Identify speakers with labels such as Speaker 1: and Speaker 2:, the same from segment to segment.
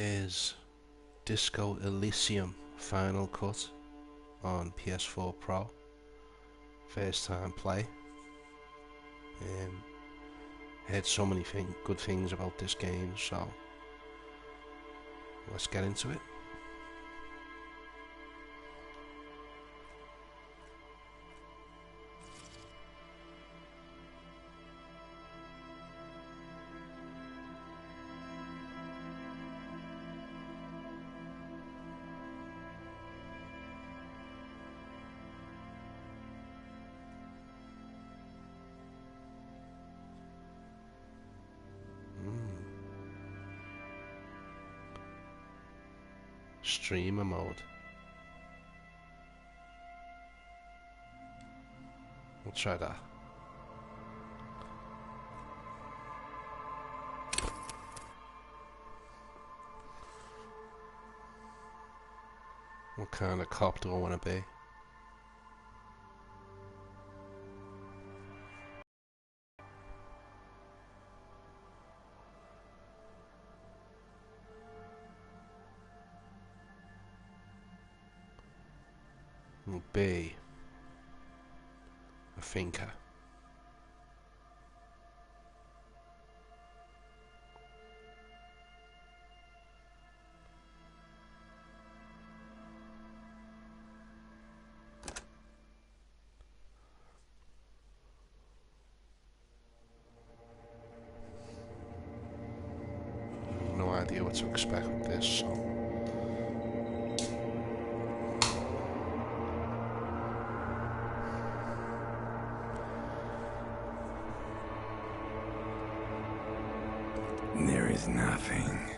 Speaker 1: is Disco Elysium Final Cut on PS4 Pro. First time play. Heard so many good things about this game, so let's get into it. Streamer mode. We'll try that. What kind of cop do I want to be? I'll be a thinker. No idea what to expect with this, so
Speaker 2: there is nothing,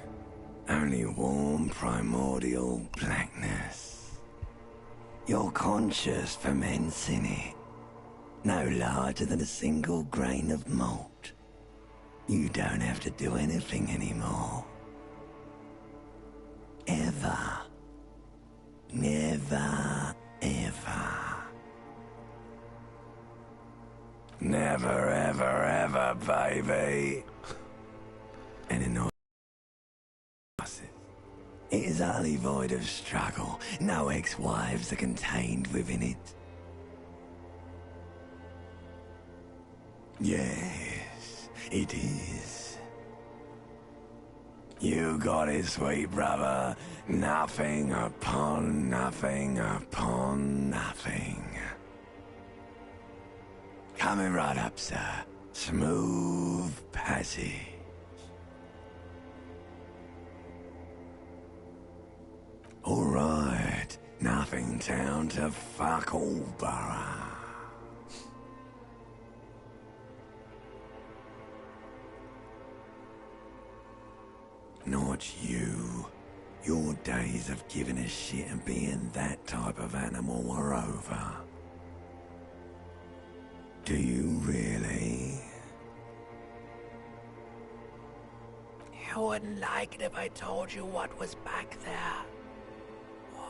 Speaker 2: only warm primordial blackness. Your conscious ferments in it, no larger than a single grain of malt. You don't have to do anything anymore. Ever. Never, ever. Never, ever, ever, baby. And in it is utterly void of struggle. No ex-wives are contained within it. Yes, it is. You got it, sweet brother. Nothing upon nothing upon nothing. Coming right up, sir. Smooth passage. All right, nothing down to fuck all borough. Not you. Your days of giving a shit and being that type of animal are over. Do you really?
Speaker 3: You wouldn't like it if I told you what was back there.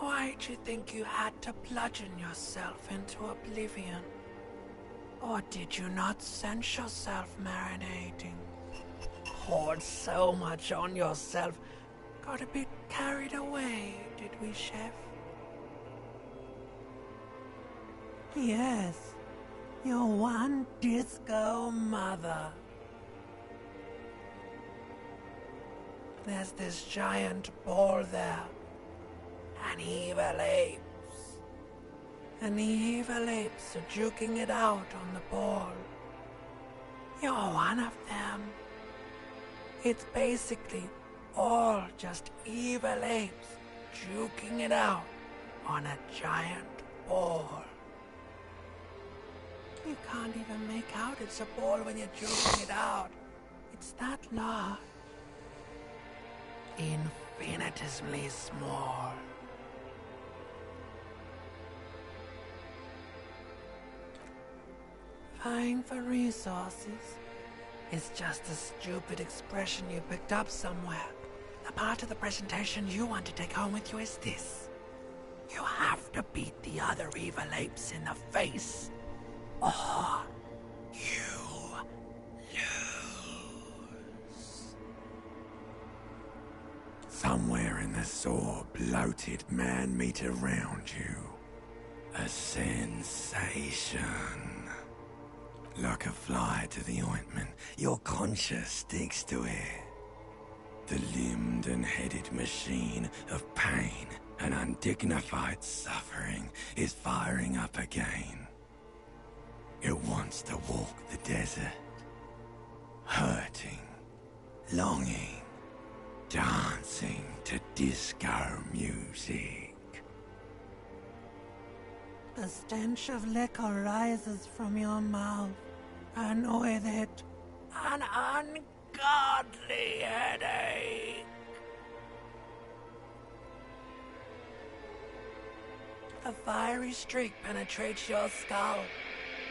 Speaker 3: Why'd you think you had to bludgeon yourself into oblivion? Or did you not sense yourself marinating? Poured so much on yourself, got a bit carried away, did we, Chef? Yes, your one disco mother. There's this giant ball there. And evil apes. And the evil apes are juking it out on the ball. You're one of them. It's basically all just evil apes juking it out on a giant ball. You can't even make out it's a ball when you're juking it out. It's that large. Infinitesimally small. Vying for resources is just a stupid expression you picked up somewhere. The part of the presentation you want to take home with you is this. You have to beat the other evil apes in the face, or you lose.
Speaker 2: Some somewhere in the sore, bloated man-meat around you. A sensation. Like a fly to the ointment, your conscience sticks to it. The limbed and headed machine of pain and undignified suffering is firing up again. It wants to walk the desert, hurting, longing, dancing to disco music.
Speaker 3: The stench of liquor rises from your mouth, and with it, an ungodly headache. A fiery streak penetrates your skull,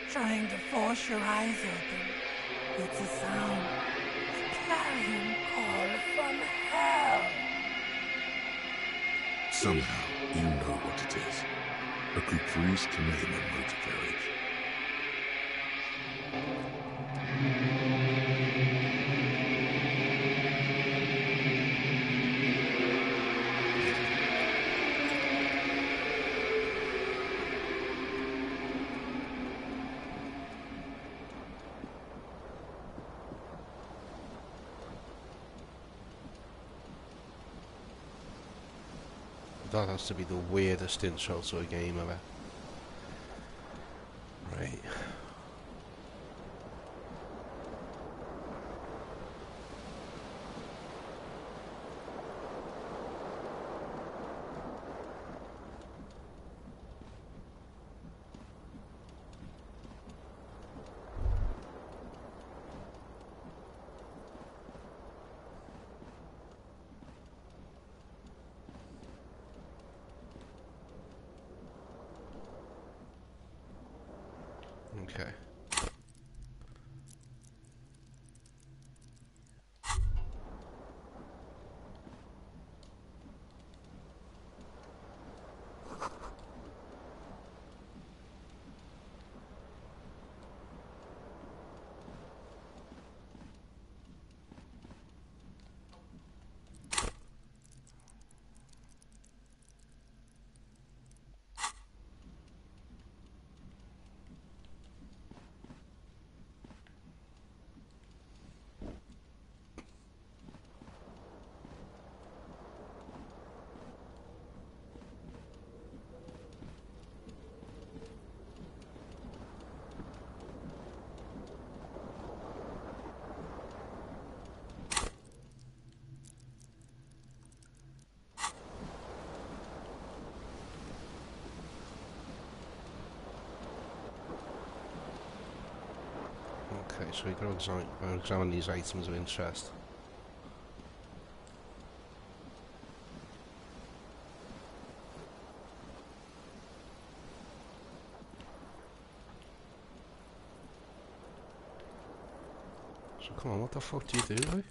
Speaker 3: trying to force your eyes open. It's a sound, a clarion call from hell.
Speaker 4: Somehow, you know what it is. A caprice to name a motivate.
Speaker 1: That has to be the weirdest intro to a game ever. Right. Okay. Okay, so we got to examine these items of interest. So come on, what the fuck do you do, like?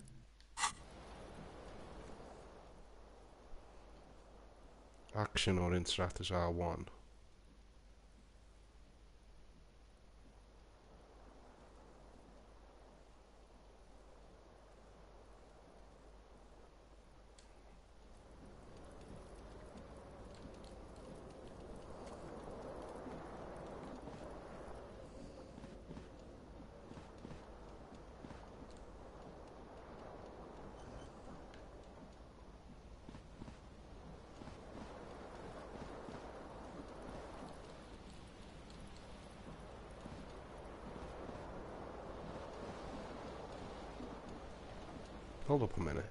Speaker 1: Action or interact as R1. Hold up a minute.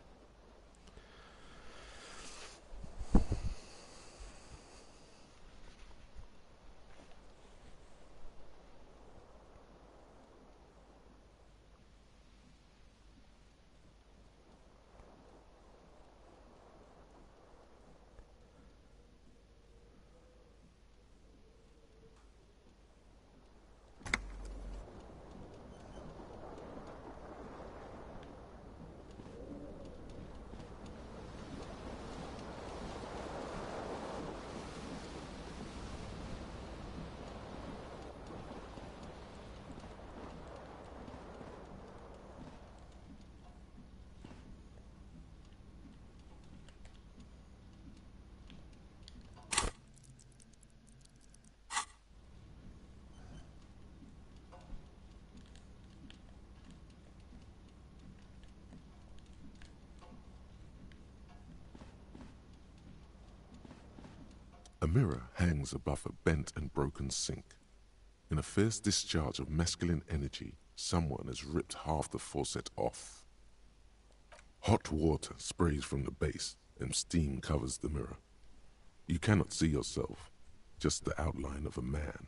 Speaker 4: mirror hangs above a bent and broken sink. In a fierce discharge of masculine energy, someone has ripped half the faucet off. Hot water sprays from the base and steam covers the mirror. You cannot see yourself, just the outline of a man.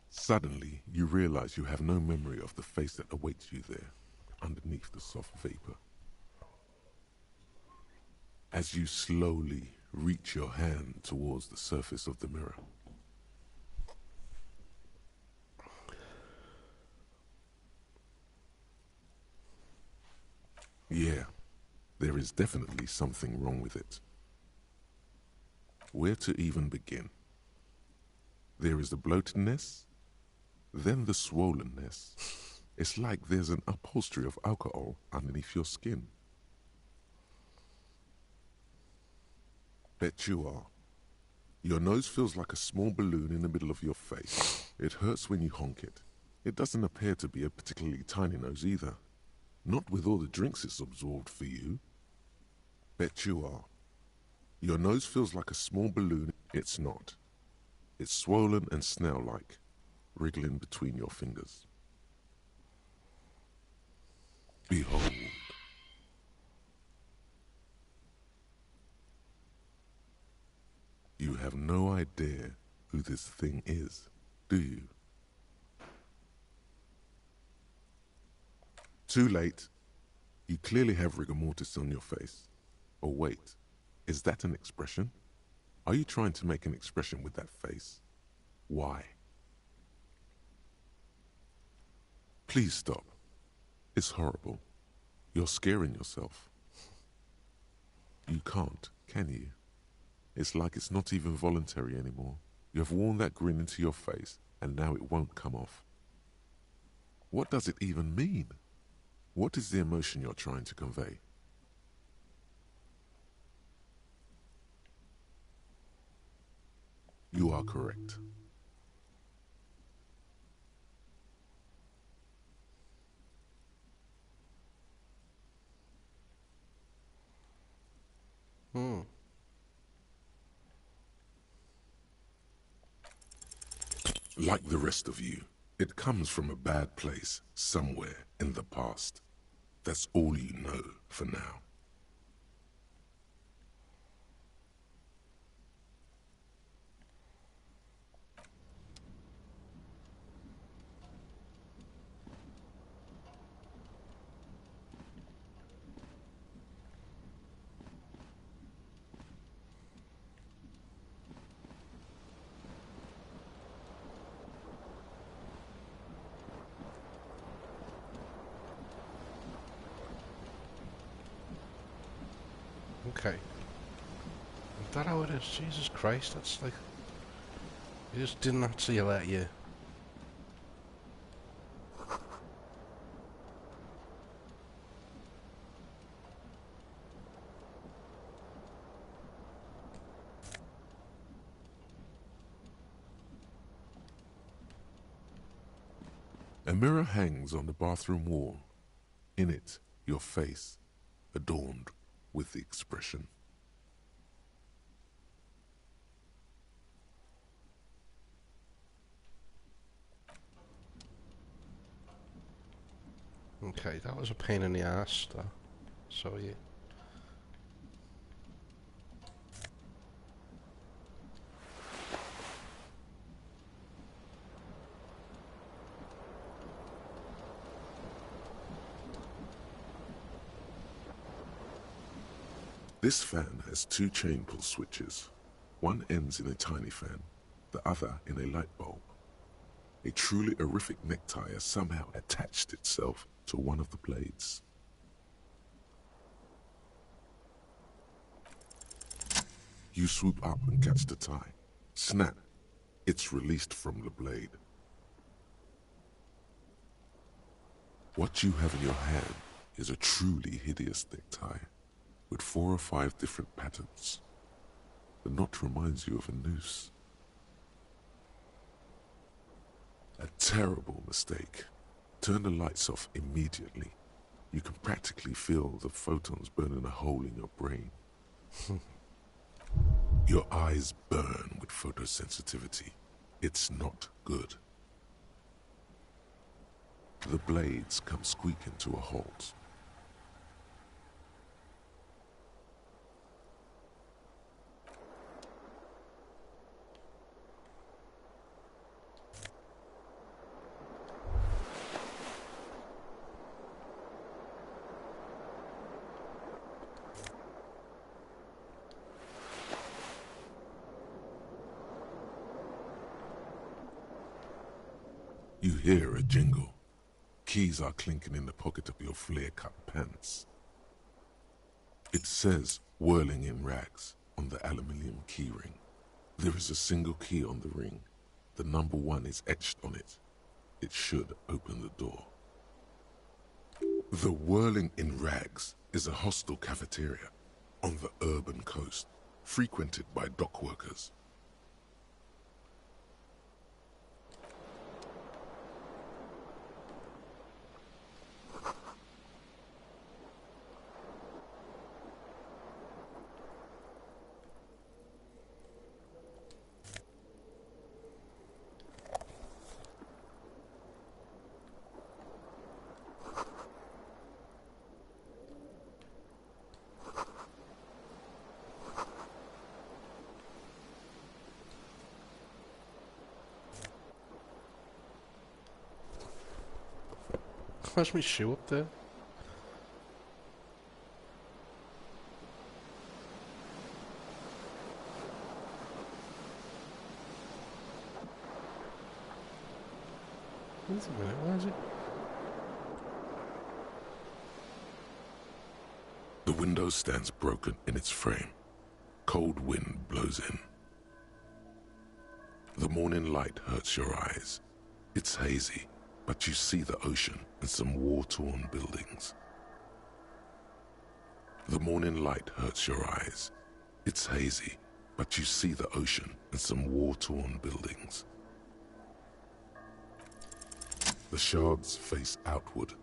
Speaker 4: Suddenly, you realize you have no memory of the face that awaits you there, underneath the soft vapor. As you slowly reach your hand towards the surface of the mirror, yeah, there is definitely something wrong with it. Where to even begin? There is the bloatedness, then the swollenness. It's like there's an upholstery of alcohol underneath your skin. Bet you are. Your nose feels like a small balloon in the middle of your face. It hurts when you honk it. It doesn't appear to be a particularly tiny nose either. Not with all the drinks it's absorbed for you. Bet you are. Your nose feels like a small balloon. It's not. It's swollen and snail-like, wriggling between your fingers. Behold. You have no idea who this thing is, do you? Too late. You clearly have rigor mortis on your face. Or wait, is that an expression? Are you trying to make an expression with that face? Why? Please stop. It's horrible. You're scaring yourself. You can't, can you? It's like it's not even voluntary anymore. You have worn that grin into your face, and now it won't come off. What does it even mean? What is the emotion you're trying to convey? You are correct. Like the rest of you, it comes from a bad place somewhere in the past. That's all you know for now.
Speaker 1: Okay. Is that how it is? Jesus Christ, that's like... You just didn't actually let you...
Speaker 4: A mirror hangs on the bathroom wall. In it, your face, adorned with the expression.
Speaker 1: Okay, that was a pain in the ass, though. So, yeah.
Speaker 4: This fan has two chain pull switches. One ends in a tiny fan, the other in a light bulb. A truly horrific necktie has somehow attached itself to one of the blades. You swoop up and catch the tie. Snap! It's released from the blade. What you have in your hand is a truly hideous necktie, with 4 or 5 different patterns. The knot reminds you of a noose. A terrible mistake. Turn the lights off immediately. You can practically feel the photons burning a hole in your brain. Your eyes burn with photosensitivity. It's not good. The blades come squeaking to a halt. You hear a jingle. Keys are clinking in the pocket of your flare-cut pants. It says "whirling in rags" on the aluminium keyring. There is a single key on the ring. The number 1 is etched on it. It should open the door. The Whirling in Rags is a hostel cafeteria on the urban coast, frequented by dock workers.
Speaker 1: Where's my shoe up there? Wait a minute, where is it?
Speaker 4: The window stands broken in its frame. Cold wind blows in. The morning light hurts your eyes. It's hazy, but you see the ocean and some war-torn buildings. The morning light hurts your eyes. It's hazy, but you see the ocean and some war-torn buildings. The shards face outward.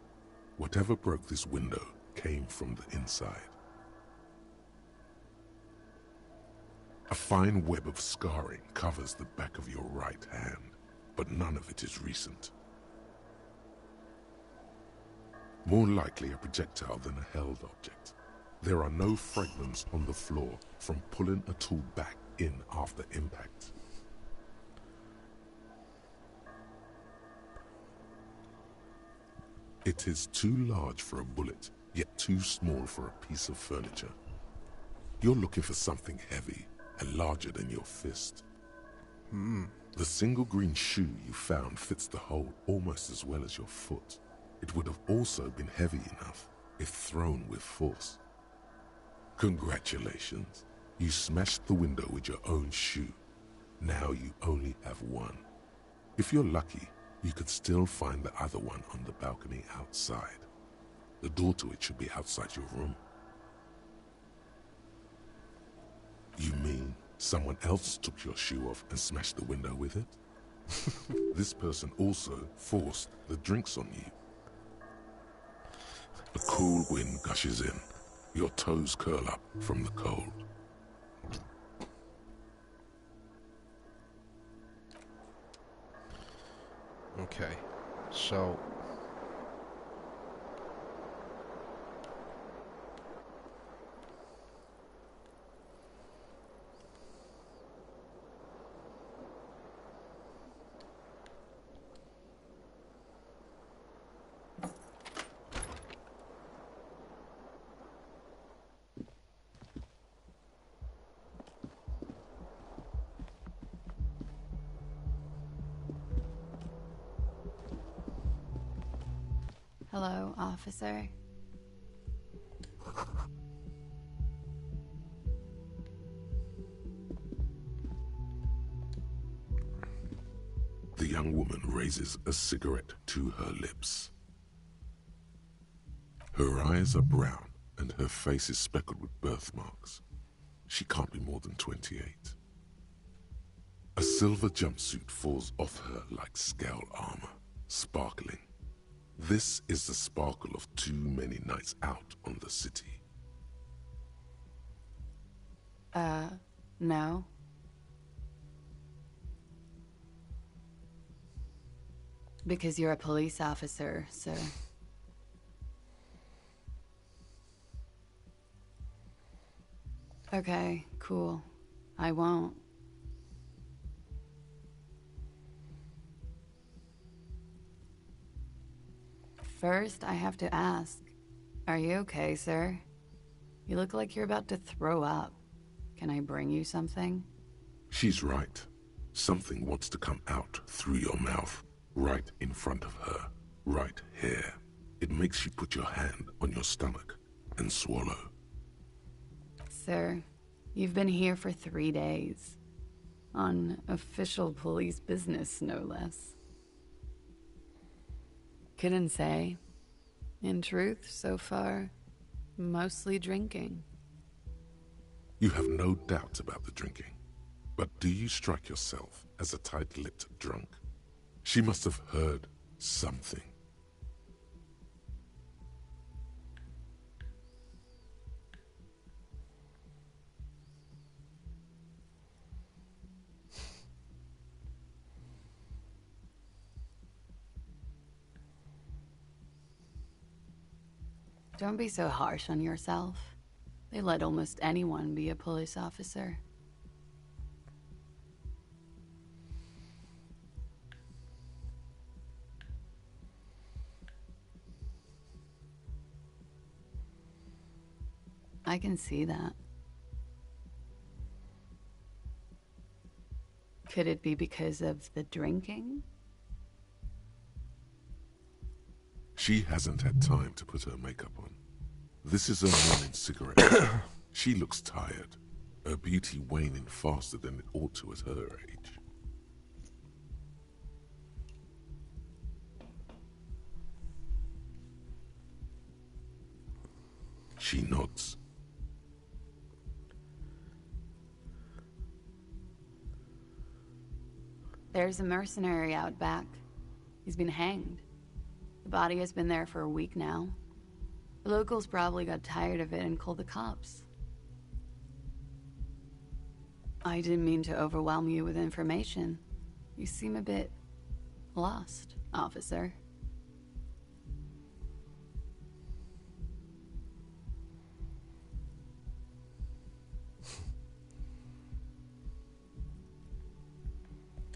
Speaker 4: Whatever broke this window came from the inside. A fine web of scarring covers the back of your right hand, but none of it is recent. More likely a projectile than a held object. There are no fragments on the floor from pulling a tool back in after impact. It is too large for a bullet, yet too small for a piece of furniture. You're looking for something heavy and larger than your fist. The single green shoe you found fits the hole almost as well as your foot. It would have also been heavy enough if thrown with force. Congratulations, you smashed the window with your own shoe. Now you only have one. If you're lucky, you could still find the other one on the balcony outside. The door to it should be outside your room. You mean someone else took your shoe off and smashed the window with it? This person also forced the drinks on you. A cool wind gushes in. Your toes curl up from the cold.
Speaker 1: Okay, so...
Speaker 5: Hello, officer.
Speaker 4: The young woman raises a cigarette to her lips. Her eyes are brown and her face is speckled with birthmarks. She can't be more than 28. A silver jumpsuit falls off her like scale armor, sparkling. This is the sparkle of too many nights out on the city.
Speaker 5: No? Because you're a police officer, sir. Okay, cool. I won't. First, I have to ask, are you okay, sir? You look like you're about to throw up. Can I bring you something?
Speaker 4: She's right. Something wants to come out through your mouth, right in front of her, right here. It makes you put your hand on your stomach and swallow.
Speaker 5: Sir, you've been here for 3 days. On official police business, no less. Couldn't say. In truth, so far, mostly drinking.
Speaker 4: You have no doubts about the drinking, but do you strike yourself as a tight-lipped drunk? She must have heard something.
Speaker 5: Don't be so harsh on yourself. They let almost anyone be a police officer. I can see that. Could it be because of the drinking?
Speaker 4: She hasn't had time to put her makeup on. This is her morning cigarette. She looks tired, her beauty waning faster than it ought to at her age. She nods.
Speaker 5: There's a mercenary out back. He's been hanged. The body has been there for a week now. The locals probably got tired of it and called the cops. I didn't mean to overwhelm you with information. You seem a bit lost, officer.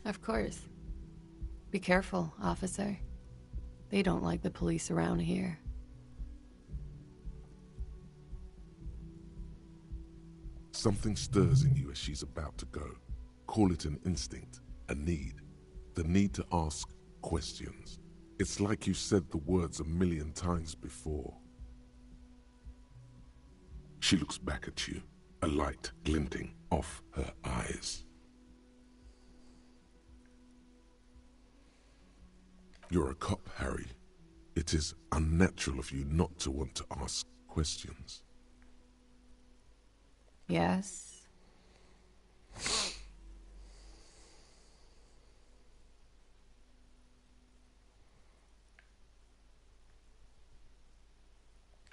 Speaker 5: Of course. Be careful, officer. They don't like the police around here.
Speaker 4: Something stirs in you as she's about to go. Call it an instinct, a need. The need to ask questions. It's like you've said the words 1,000,000 times before. She looks back at you, a light glinting off her eyes. You're a cop, Harry. It is unnatural of you not to want to ask questions.
Speaker 5: Yes?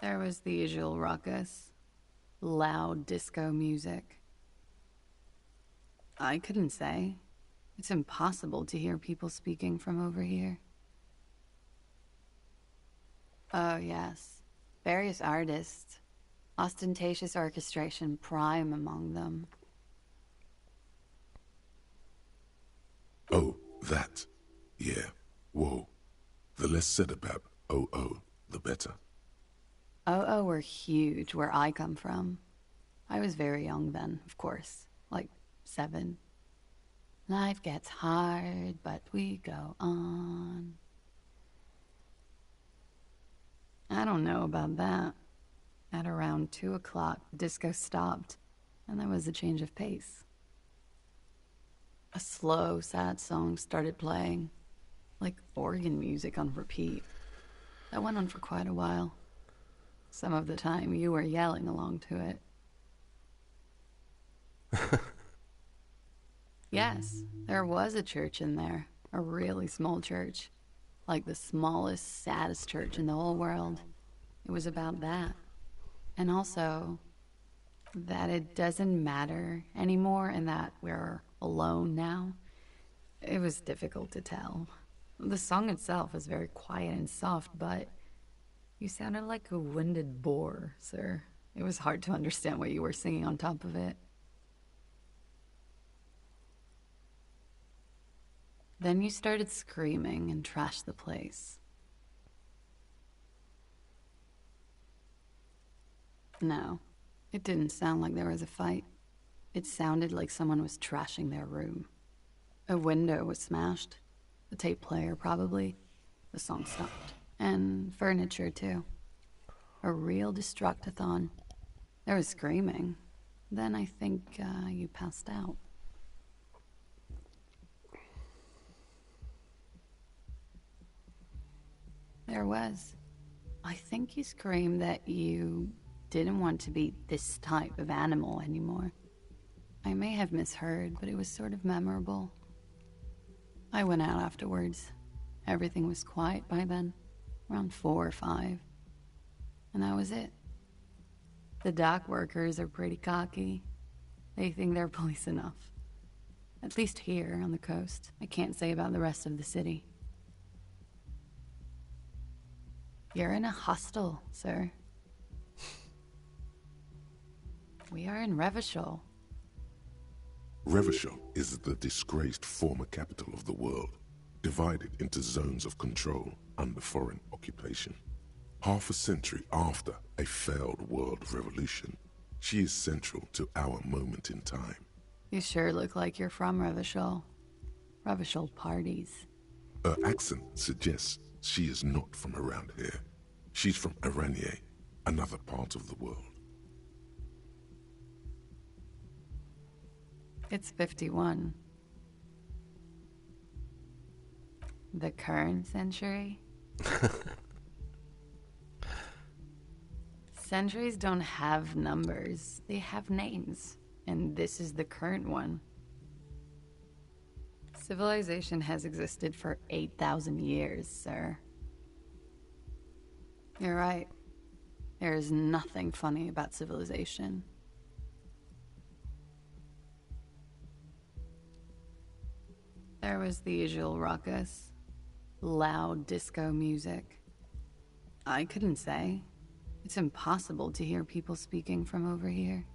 Speaker 5: There was the usual ruckus. Loud disco music. I couldn't say. It's impossible to hear people speaking from over here. Oh, yes. Various artists. Ostentatious orchestration prime among them.
Speaker 4: Oh, that. Yeah. Whoa. The less said about OO, the better.
Speaker 5: OO were huge where I come from. I was very young then, of course. Like 7. Life gets hard, but we go on. I don't know about that. At around 2 o'clock, the disco stopped, and there was a change of pace. A slow, sad song started playing, like organ music on repeat. That went on for quite a while. Some of the time, you were yelling along to it. Yes, there was a church in there, a really small church. Like the smallest, saddest church in the whole world. It was about that. And also, That it doesn't matter anymore and that we're alone now. It was difficult to tell. The song itself is very quiet and soft, but you sounded like a winded boar, sir. It was hard to understand what you were singing on top of it. Then you started screaming and trashed the place. No, it didn't sound like there was a fight. It sounded like someone was trashing their room. A window was smashed. The tape player, probably. The song stopped. And furniture, too. A real destructathon. There was screaming. Then I think you passed out. There was. I think you screamed that you didn't want to be this type of animal anymore. I may have misheard, but it was sort of memorable. I went out afterwards. Everything was quiet by then, around 4 or 5. And that was it. The dock workers are pretty cocky. They think they're police enough. At least here on the coast. I can't say about the rest of the city. You're in a hostel, sir. We are in Revachol.
Speaker 4: Revachol is the disgraced former capital of the world, divided into zones of control under foreign occupation. Half a century after a failed world revolution, she is central to our moment in time.
Speaker 5: You sure look like you're from Revachol. Revachol parties.
Speaker 4: Her accent suggests she is not from around here. She's from Aranier, another part of the world.
Speaker 5: It's 51. The current century? Centuries don't have numbers. They have names. And this is the current one. Civilization has existed for 8,000 years, sir. You're right. There is nothing funny about civilization. There was the usual ruckus. Loud disco music. I couldn't say. It's impossible to hear people speaking from over here.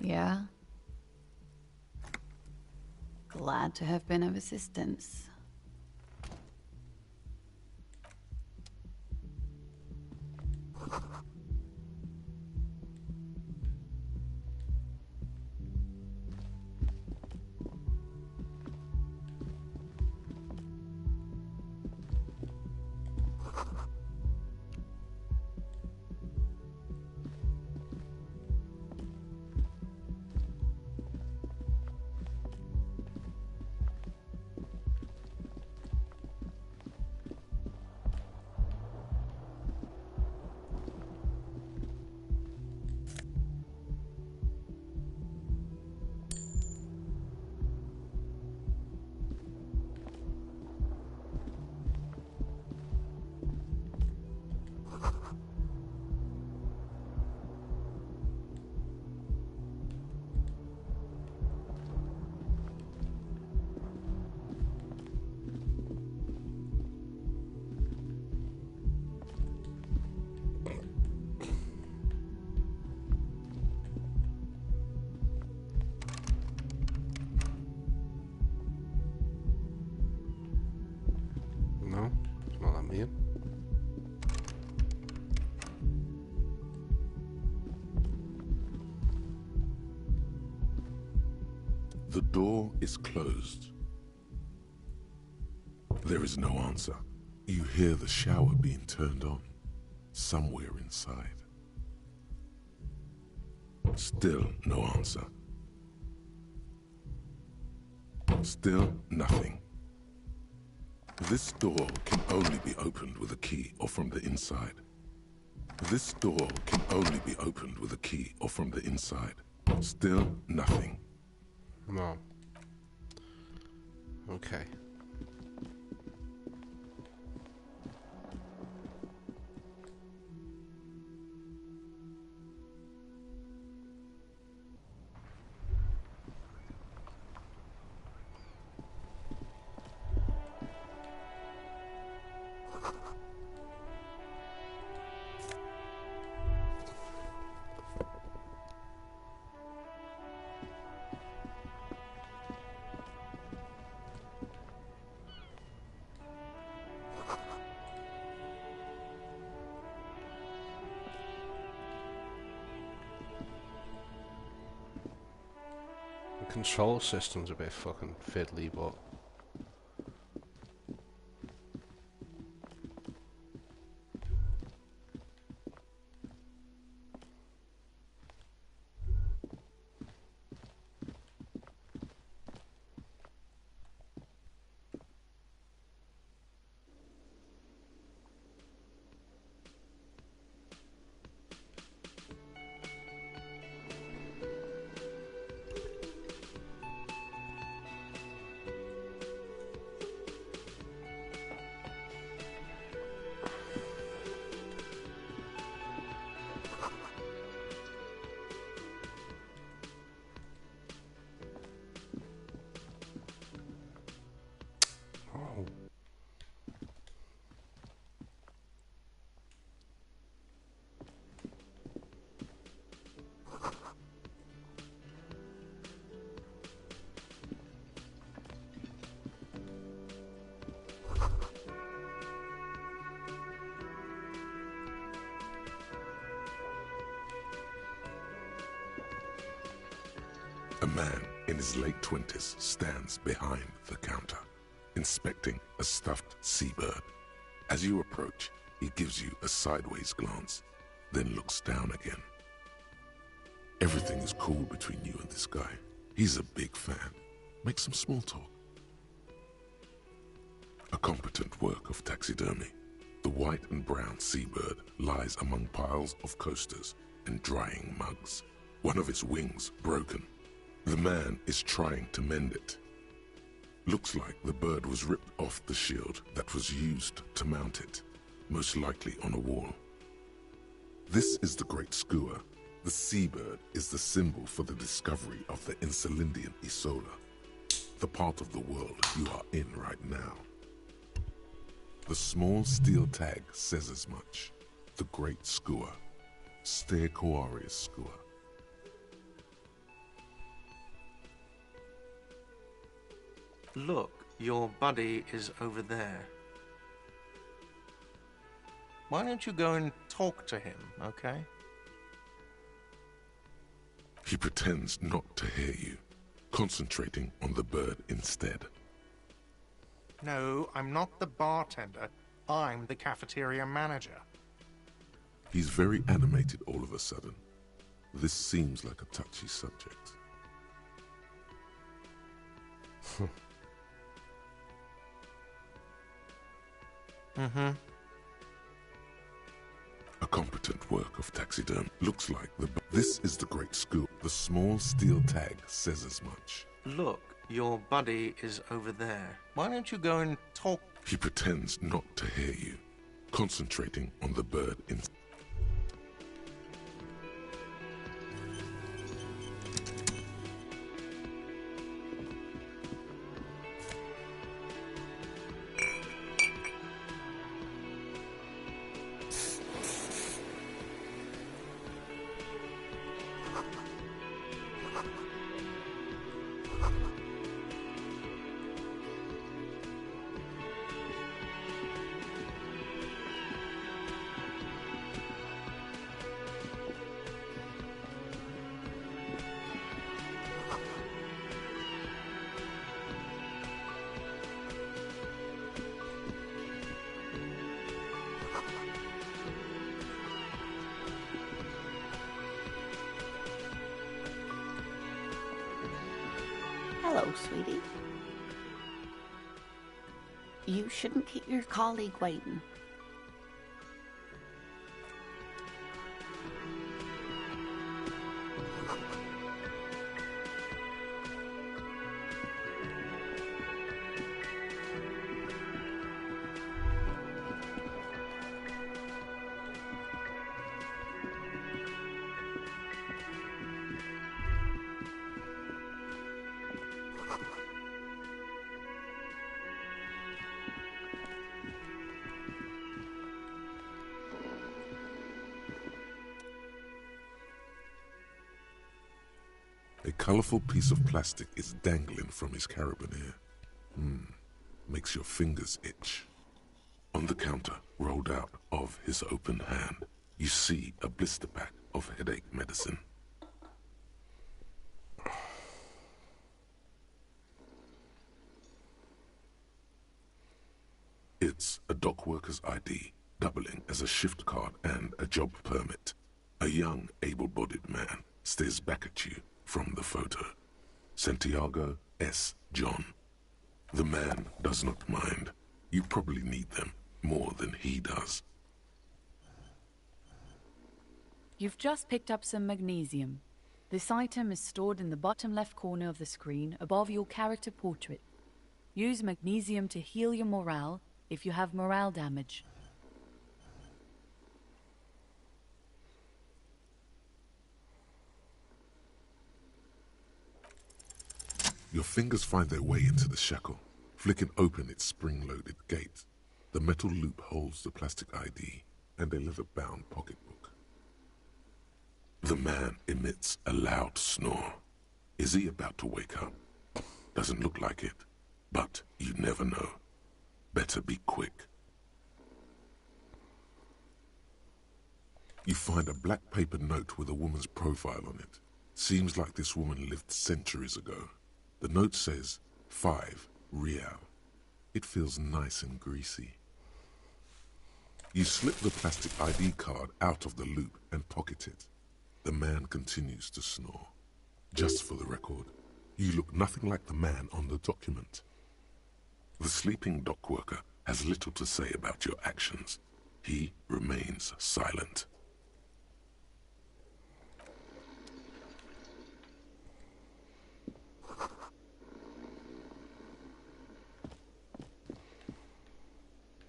Speaker 5: Yeah? Glad to have been of assistance.
Speaker 1: No, it's not that me in.
Speaker 4: The door is closed. There is no answer. You hear the shower being turned on, somewhere inside. Still no answer. Still nothing. This door can only be opened with a key or from the inside. This door can only be opened with a key or from the inside. Still nothing.
Speaker 1: No. Okay. control system's a bit fucking fiddly, but
Speaker 4: A man in his late 20s stands behind the counter, inspecting a stuffed seabird. As you approach, he gives you a sideways glance, then looks down again. Everything is cool between you and this guy. He's a big fan. Make some small talk. A competent work of taxidermy. The white and brown seabird lies among piles of coasters and drying mugs. One of its wings broken. The man is trying to mend it. Looks like the bird was ripped off the shield that was used to mount it, most likely on a wall. This is the Great Skua. The seabird is the symbol for the discovery of the Insulindian Isola, the part of the world you are in right now. The small steel tag says as much. The Great Skua. Ste Koarius Skua.
Speaker 6: Look, your buddy is over there. Why don't you go and talk to him, okay?
Speaker 4: He pretends not to hear you, concentrating on the bird instead.
Speaker 6: No, I'm not the bartender. I'm the cafeteria manager.
Speaker 4: He's very animated all of a sudden. This seems like a touchy subject.
Speaker 6: Mm-hmm.
Speaker 4: A competent work of taxidermy. Looks like this is the Great Skua. The small steel tag says as much.
Speaker 6: Look, your buddy is over there. Why don't you go and talk?
Speaker 4: He pretends not to hear you, concentrating on the bird in.
Speaker 7: Hello, sweetie. You shouldn't keep your colleague waiting.
Speaker 4: A colorful piece of plastic is dangling from his carabiner. Makes your fingers itch. On the counter, rolled out of his open hand, you see a blister pack of headache medicine. It's a dock worker's ID, doubling as a shift card and a job permit. A young, able-bodied man stares back at you from the photo. Santiago S. John. The man does not mind. You probably need them more than he does.
Speaker 8: You've just picked up some magnesium. This item is stored in the bottom left corner of the screen above your character portrait. Use magnesium to heal your morale if you have morale damage.
Speaker 4: Your fingers find their way into the shackle, flicking open its spring-loaded gate. The metal loop holds the plastic ID and a leather-bound pocketbook. The man emits a loud snore. Is he about to wake up? Doesn't look like it, but you never know. Better be quick. You find a black paper note with a woman's profile on it. Seems like this woman lived centuries ago. The note says, 5 real. It feels nice and greasy. You slip the plastic ID card out of the loop and pocket it. The man continues to snore. Just for the record, you look nothing like the man on the document. The sleeping dock worker has little to say about your actions. He remains silent.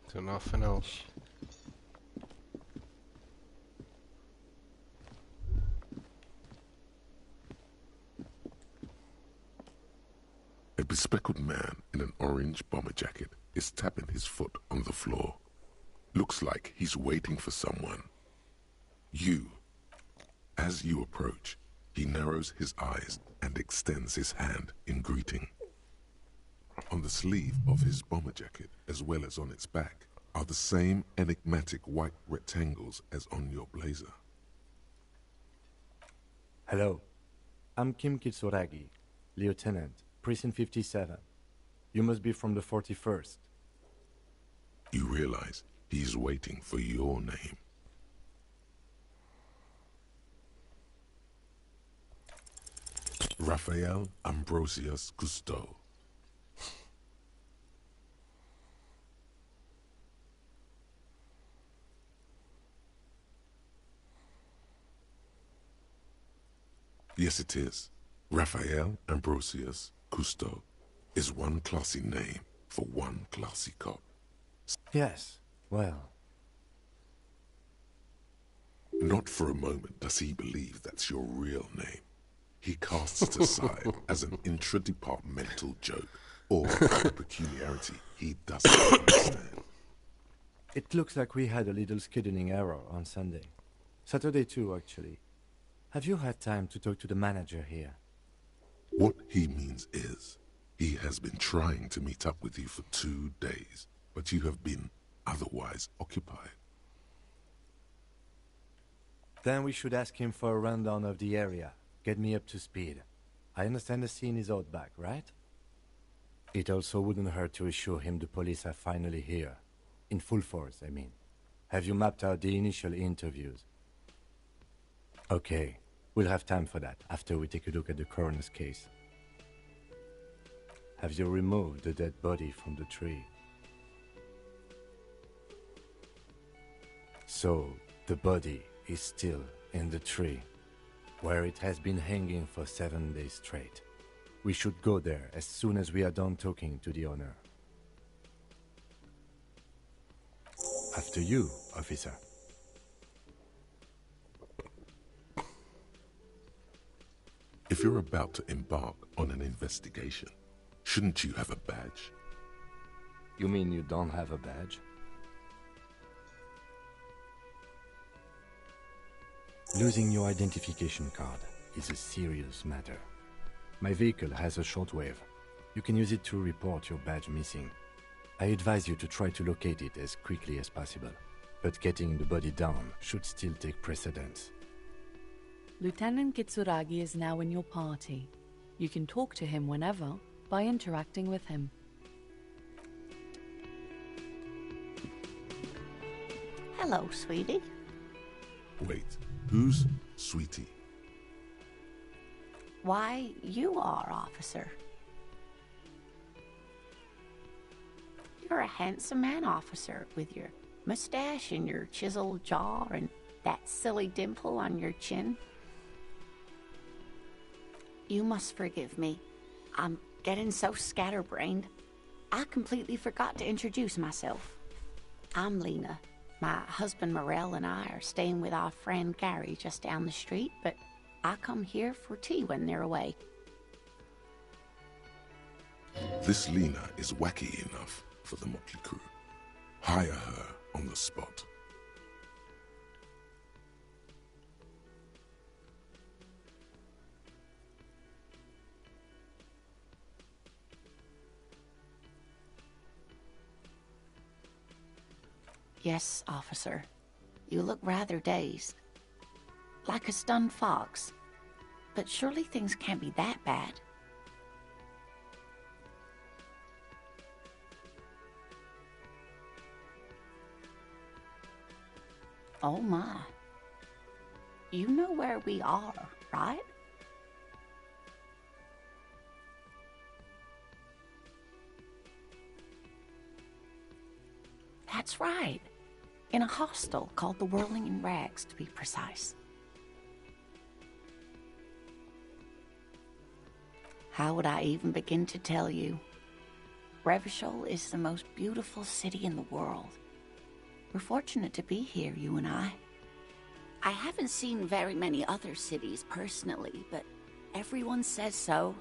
Speaker 1: To nothing else.
Speaker 4: A bespectacled man in an orange bomber jacket is tapping his foot on the floor. Looks like he's waiting for someone. You. As you approach, he narrows his eyes and extends his hand in greeting. On the sleeve of his bomber jacket, as well as on its back, are the same enigmatic white rectangles as on your blazer.
Speaker 9: Hello, I'm Kim Kitsuragi, Lieutenant, Precinct 57. You must be from the 41st.
Speaker 4: You realize he's waiting for your name. Raphael Ambrosius Cousteau. Yes, it is. Raphael Ambrosius Cousteau is one classy name for one classy cop.
Speaker 9: Yes, well.
Speaker 4: Not for a moment does he believe that's your real name. He casts it aside as an intra-departmental joke or a peculiarity he doesn't understand.
Speaker 9: It looks like we had a little scheduling error on Sunday. Saturday too, actually. Have you had time to talk to the manager here?
Speaker 4: What he means is, he has been trying to meet up with you for 2 days, but you have been otherwise occupied.
Speaker 9: Then we should ask him for a rundown of the area. Get me up to speed. I understand the scene is out back, right? It also wouldn't hurt to assure him the police are finally here. In full force, I mean. Have you mapped out the initial interviews? Okay, we'll have time for that after we take a look at the coroner's case. Have you removed the dead body from the tree? So, the body is still in the tree, where it has been hanging for 7 days straight. We should go there as soon as we are done talking to the owner. After you, officer.
Speaker 4: If you're about to embark on an investigation, shouldn't you have a badge?
Speaker 9: You mean you don't have a badge? Losing your identification card is a serious matter. My vehicle has a shortwave. You can use it to report your badge missing. I advise you to try to locate it as quickly as possible, but getting the body down should still take precedence.
Speaker 8: Lieutenant Kitsuragi is now in your party. You can talk to him whenever by interacting with him.
Speaker 7: Hello, sweetie.
Speaker 4: Wait, who's Sweetie?
Speaker 7: Why, you are, officer. You're a handsome man, officer, with your mustache and your chiseled jaw and that silly dimple on your chin. You must forgive me. I'm getting so scatterbrained. I completely forgot to introduce myself. I'm Lena. My husband Morel and I are staying with our friend Gary just down the street, but I come here for tea when they're away.
Speaker 4: This Lena is wacky enough for the motley crew. Hire her on the spot.
Speaker 7: Yes, officer. You look rather dazed. Like a stunned fox. But surely things can't be that bad. Oh my. You know where we are, right? That's right. In a hostel called the Whirling in Rags, to be precise. How would I even begin to tell you? Revachol is the most beautiful city in the world. We're fortunate to be here, you and I. I haven't seen very many other cities personally, but everyone says so.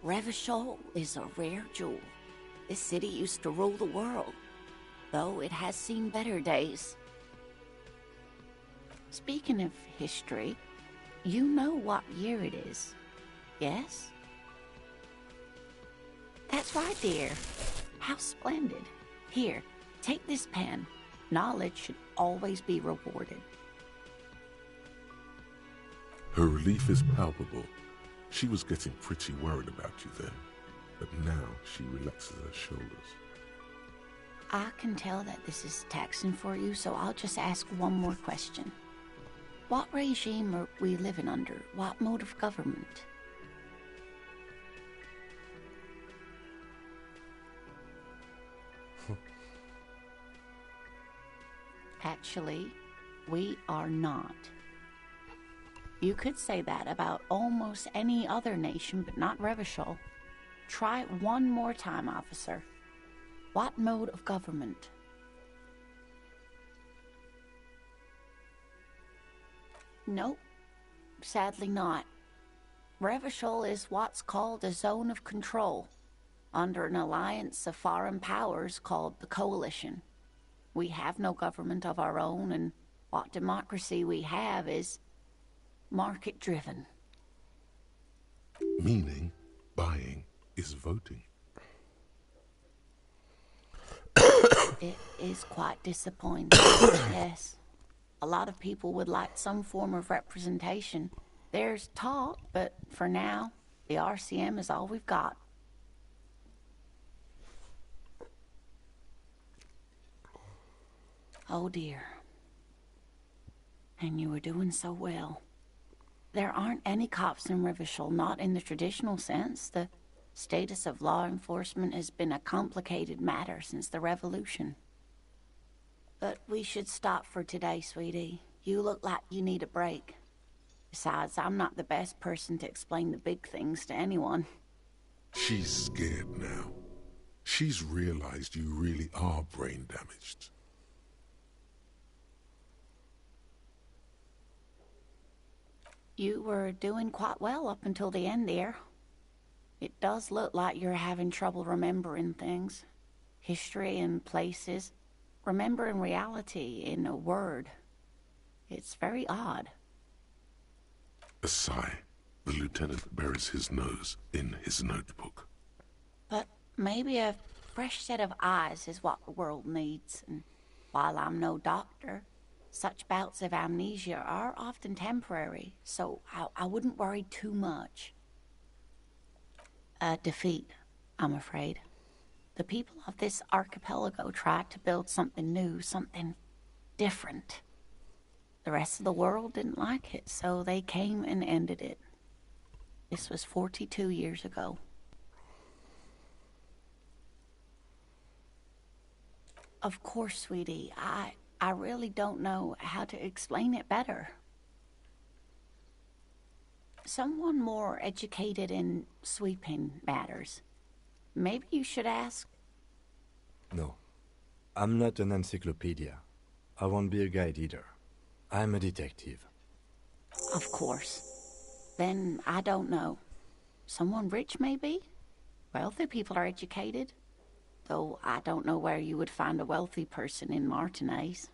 Speaker 7: Revachol is a rare jewel. This city used to rule the world, though it has seen better days. Speaking of history, you know what year it is, yes? That's right, dear. How splendid. Here, take this pen. Knowledge should always be rewarded.
Speaker 4: Her relief is palpable. She was getting pretty worried about you then, but now she relaxes her shoulders.
Speaker 7: I can tell that this is taxing for you, so I'll just ask one more question. What regime are we living under? What mode of government? Actually, we are not. You could say that about almost any other nation, but not Revachol. Try one more time, officer. What mode of government? Nope, sadly not. Revachol is what's called a zone of control, under an alliance of foreign powers called the Coalition. We have no government of our own, and what democracy we have is market-driven.
Speaker 4: Meaning, buying is voting.
Speaker 7: It is quite disappointing, yes. A lot of people would like some form of representation. There's talk, but for now, the RCM is all we've got. Oh dear. And you were doing so well. There aren't any cops in Revachol, not in the traditional sense. The status of law enforcement has been a complicated matter since the revolution. But we should stop for today, sweetie. You look like you need a break. Besides, I'm not the best person to explain the big things to anyone.
Speaker 4: She's scared now. She's realized you really are brain damaged.
Speaker 7: You were doing quite well up until the end there. It does look like you're having trouble remembering things. History and places. Remembering reality in a word. It's very odd.
Speaker 4: A sigh. The lieutenant buries his nose in his notebook.
Speaker 7: But maybe a fresh set of eyes is what the world needs. And while I'm no doctor, such bouts of amnesia are often temporary, so I wouldn't worry too much. A defeat, I'm afraid. The people of this archipelago tried to build something new, something different. The rest of the world didn't like it, so they came and ended it. This was 42 years ago. Of course, sweetie, I really don't know how to explain it better. Someone more educated in sweeping matters. Maybe you should ask.
Speaker 9: No. I'm not an encyclopedia. I won't be a guide either. I'm a detective.
Speaker 7: Of course. Then I don't know. Someone rich, maybe? Wealthy people are educated. Though I don't know where you would find a wealthy person in Martinez.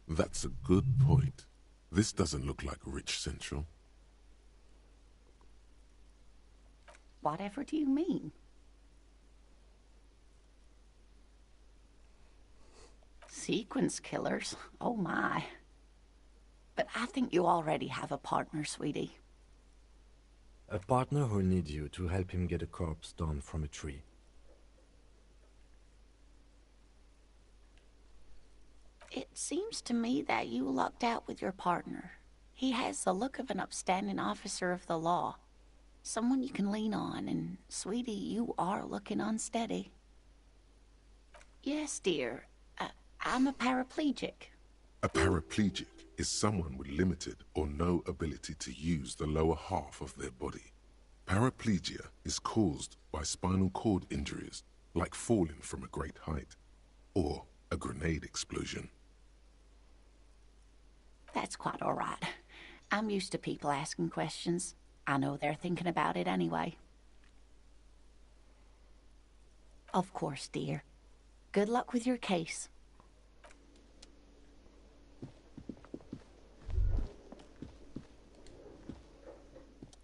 Speaker 4: That's a good point. This doesn't look like Rich Central.
Speaker 7: Whatever do you mean? Sequence killers? Oh my. But I think you already have a partner, sweetie.
Speaker 9: A partner who'll need you to help him get a corpse down from a tree.
Speaker 7: It seems to me that you lucked out with your partner. He has the look of an upstanding officer of the law. Someone you can lean on, and sweetie, you are looking unsteady. Yes, dear. I'm a paraplegic.
Speaker 4: A paraplegic is someone with limited or no ability to use the lower half of their body. Paraplegia is caused by spinal cord injuries, like falling from a great height, or a grenade explosion.
Speaker 7: That's quite all right. I'm used to people asking questions. I know they're thinking about it anyway. Of course, dear. Good luck with your case.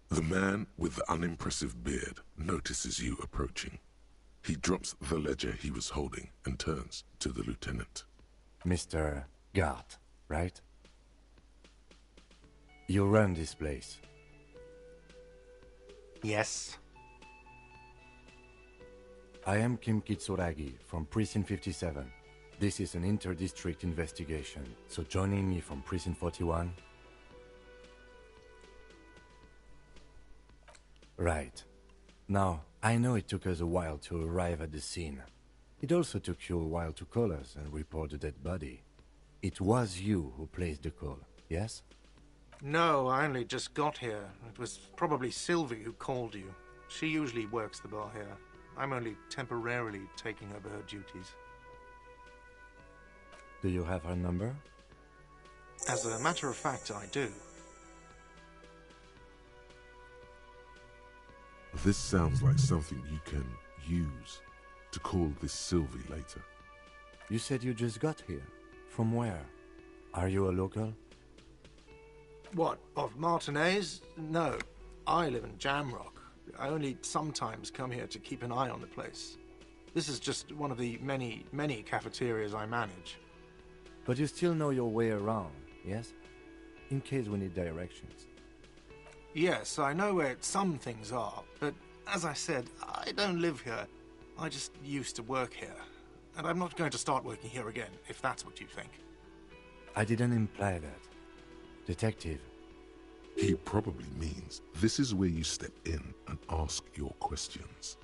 Speaker 4: The man with the unimpressive beard notices you approaching. He drops the ledger he was holding and turns to the lieutenant.
Speaker 9: Mr. Gart, right? You run this place.
Speaker 6: Yes.
Speaker 9: I am Kim Kitsuragi from Precinct 57. This is an inter-district investigation, so joining me from Precinct 41... Right. Now, I know it took us a while to arrive at the scene. It also took you a while to call us and report the dead body. It was you who placed the call, yes?
Speaker 6: No, I only just got here. It was probably Sylvie who called you. She usually works the bar here. I'm only temporarily taking over her duties.
Speaker 9: Do you have her number?
Speaker 6: As a matter of fact, I do.
Speaker 4: This sounds like something you can use to call this Sylvie later.
Speaker 9: You said you just got here. From where? Are you a local?
Speaker 6: What, of Martinez? No, I live in Jamrock. I only sometimes come here to keep an eye on the place. This is just one of the many, many cafeterias I manage.
Speaker 9: But you still know your way around, yes? In case we need directions.
Speaker 6: Yes, I know where some things are, but as I said, I don't live here. I just used to work here. And I'm not going to start working here again, if that's what you think.
Speaker 9: I didn't imply that. Detective.
Speaker 4: He probably means this is where you step in and ask your questions.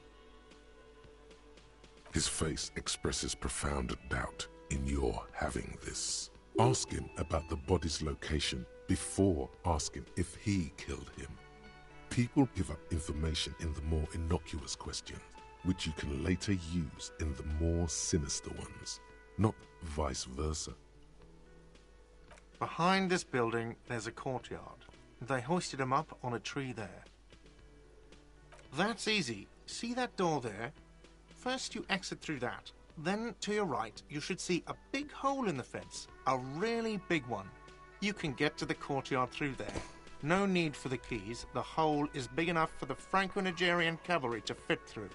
Speaker 4: His face expresses profound doubt in your having this. Ask him about the body's location before asking if he killed him. People give up information in the more innocuous questions, which you can later use in the more sinister ones, not vice versa.
Speaker 6: Behind this building, there's a courtyard. They hoisted him up on a tree there. That's easy. See that door there? First you exit through that. Then, to your right, you should see a big hole in the fence. A really big one. You can get to the courtyard through there. No need for the keys. The hole is big enough for the Franco-Nigerian cavalry to fit through.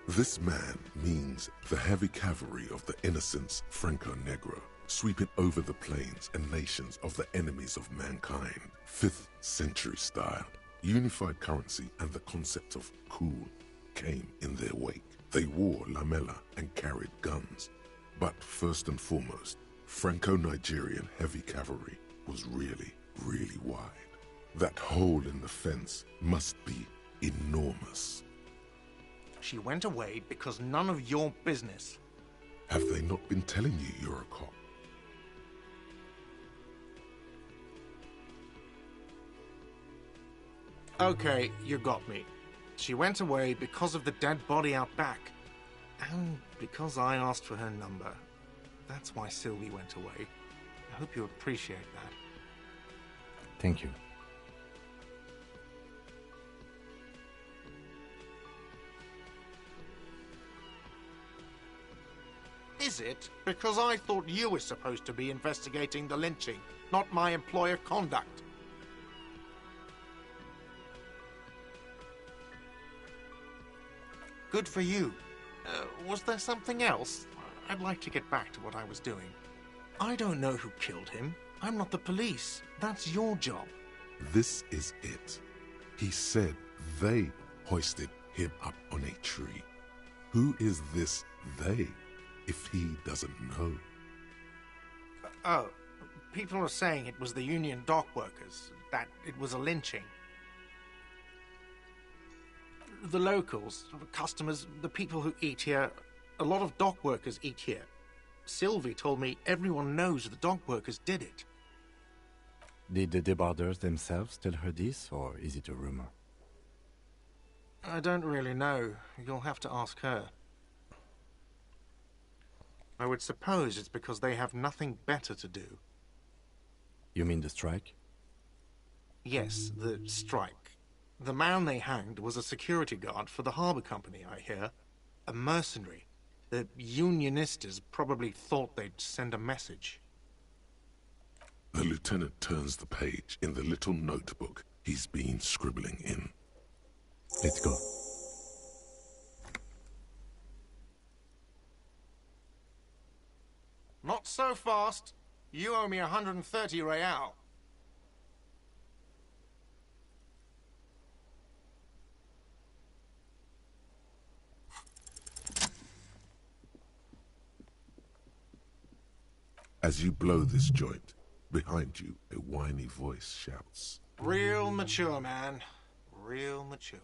Speaker 4: This man means the heavy cavalry of the innocents Franco-Negro, sweeping over the plains and nations of the enemies of mankind. 5th century style. Unified currency and the concept of cool came in their wake. They wore lamella and carried guns. But first and foremost, Franco-Nigerian heavy cavalry was really, really wide. That hole in the fence must be enormous.
Speaker 6: She went away because none of your business.
Speaker 4: Have they not been telling you you're a cop?
Speaker 6: Okay, you got me. She went away because of the dead body out back. And because I asked for her number. That's why Sylvie went away. I hope you appreciate that.
Speaker 9: Thank you.
Speaker 6: Is it? Because I thought you were supposed to be investigating the lynching, not my employer conduct. Good for you. Was there something else? I'd like to get back to what I was doing. I don't know who killed him. I'm not the police. That's your job.
Speaker 4: This is it. He said they hoisted him up on a tree. Who is this they, if he doesn't know?
Speaker 6: Oh, people are saying it was the union dock workers, that it was a lynching. The locals, the customers, the people who eat here, a lot of dock workers eat here. Sylvie told me everyone knows the dock workers did it.
Speaker 9: Did the debarders themselves tell her this, or is it a rumor?
Speaker 6: I don't really know. You'll have to ask her. I would suppose it's because they have nothing better to do.
Speaker 9: You mean the strike?
Speaker 6: Yes, the strike. The man they hanged was a security guard for the harbour company, I hear. A mercenary. The unionistas probably thought they'd send a message.
Speaker 4: The lieutenant turns the page in the little notebook he's been scribbling in.
Speaker 9: Let's go.
Speaker 6: Not so fast. You owe me 130 real.
Speaker 4: As you blow this joint, behind you a whiny voice shouts.
Speaker 6: Real mature, man. Real mature.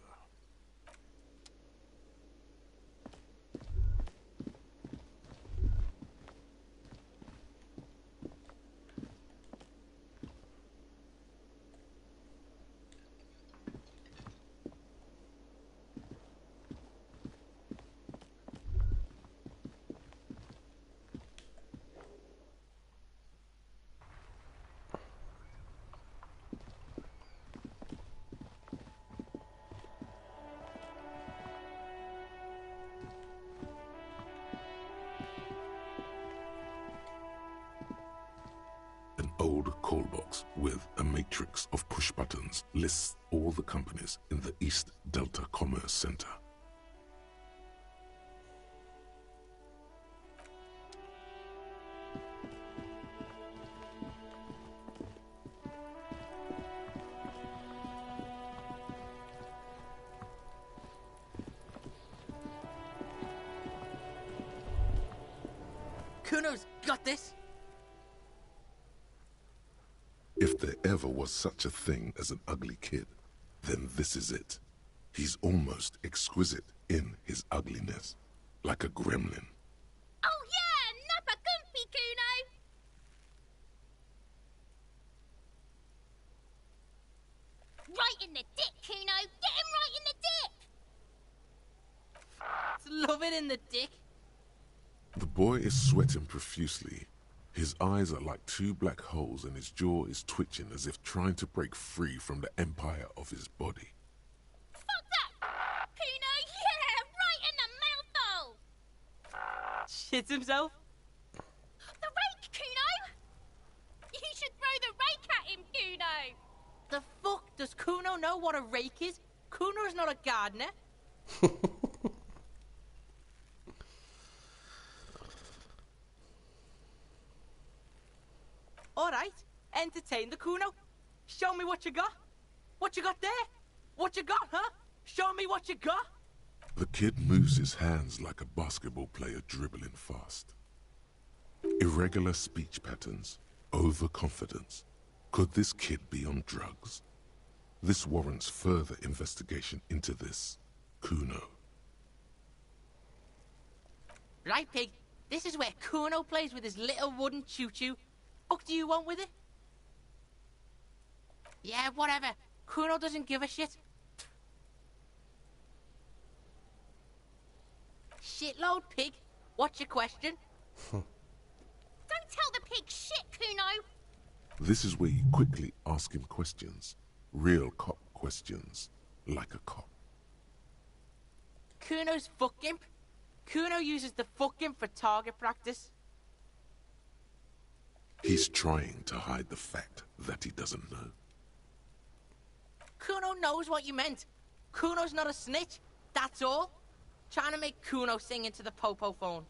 Speaker 4: An old call box with a matrix of push buttons lists all the companies in the East Delta Commerce Center.
Speaker 10: Kuno's got this.
Speaker 4: If there ever was such a thing as an ugly kid, then this is it. He's almost exquisite in his ugliness, like a gremlin.
Speaker 10: Oh yeah, Nappa Gumpy, Kuno! Right in the dick, Kuno! Get him right in the dick! Love it in the dick.
Speaker 4: The boy is sweating profusely. His eyes are like two black holes and his jaw is twitching as if trying to break free from the empire of his body.
Speaker 10: Fuck that! Kuno, yeah! Right in the mouthhole!
Speaker 11: Shits himself?
Speaker 10: The rake, Kuno! You should throw the rake at him, Kuno!
Speaker 11: The fuck? Does Kuno know what a rake is? Kuno's not a gardener. Alright, entertain the Kuno. Show me what you got. What you got there? What you got, huh? Show me what you got.
Speaker 4: The kid moves his hands like a basketball player dribbling fast. Irregular speech patterns, overconfidence. Could this kid be on drugs? This warrants further investigation into this Kuno.
Speaker 11: Right, Pig. This is where Kuno plays with his little wooden choo-choo. What do you want with it? Yeah, whatever. Kuno doesn't give a shit. Shitload, Pig. What's your question?
Speaker 10: Don't tell the pig shit, Kuno.
Speaker 4: This is where you quickly ask him questions. Real cop questions. Like a cop.
Speaker 11: Kuno's fuck imp. Kuno uses the fuck imp for target practice.
Speaker 4: He's trying to hide the fact that he doesn't know.
Speaker 11: Kuno knows what you meant. Kuno's not a snitch. That's all. Trying to make Kuno sing into the popo phone.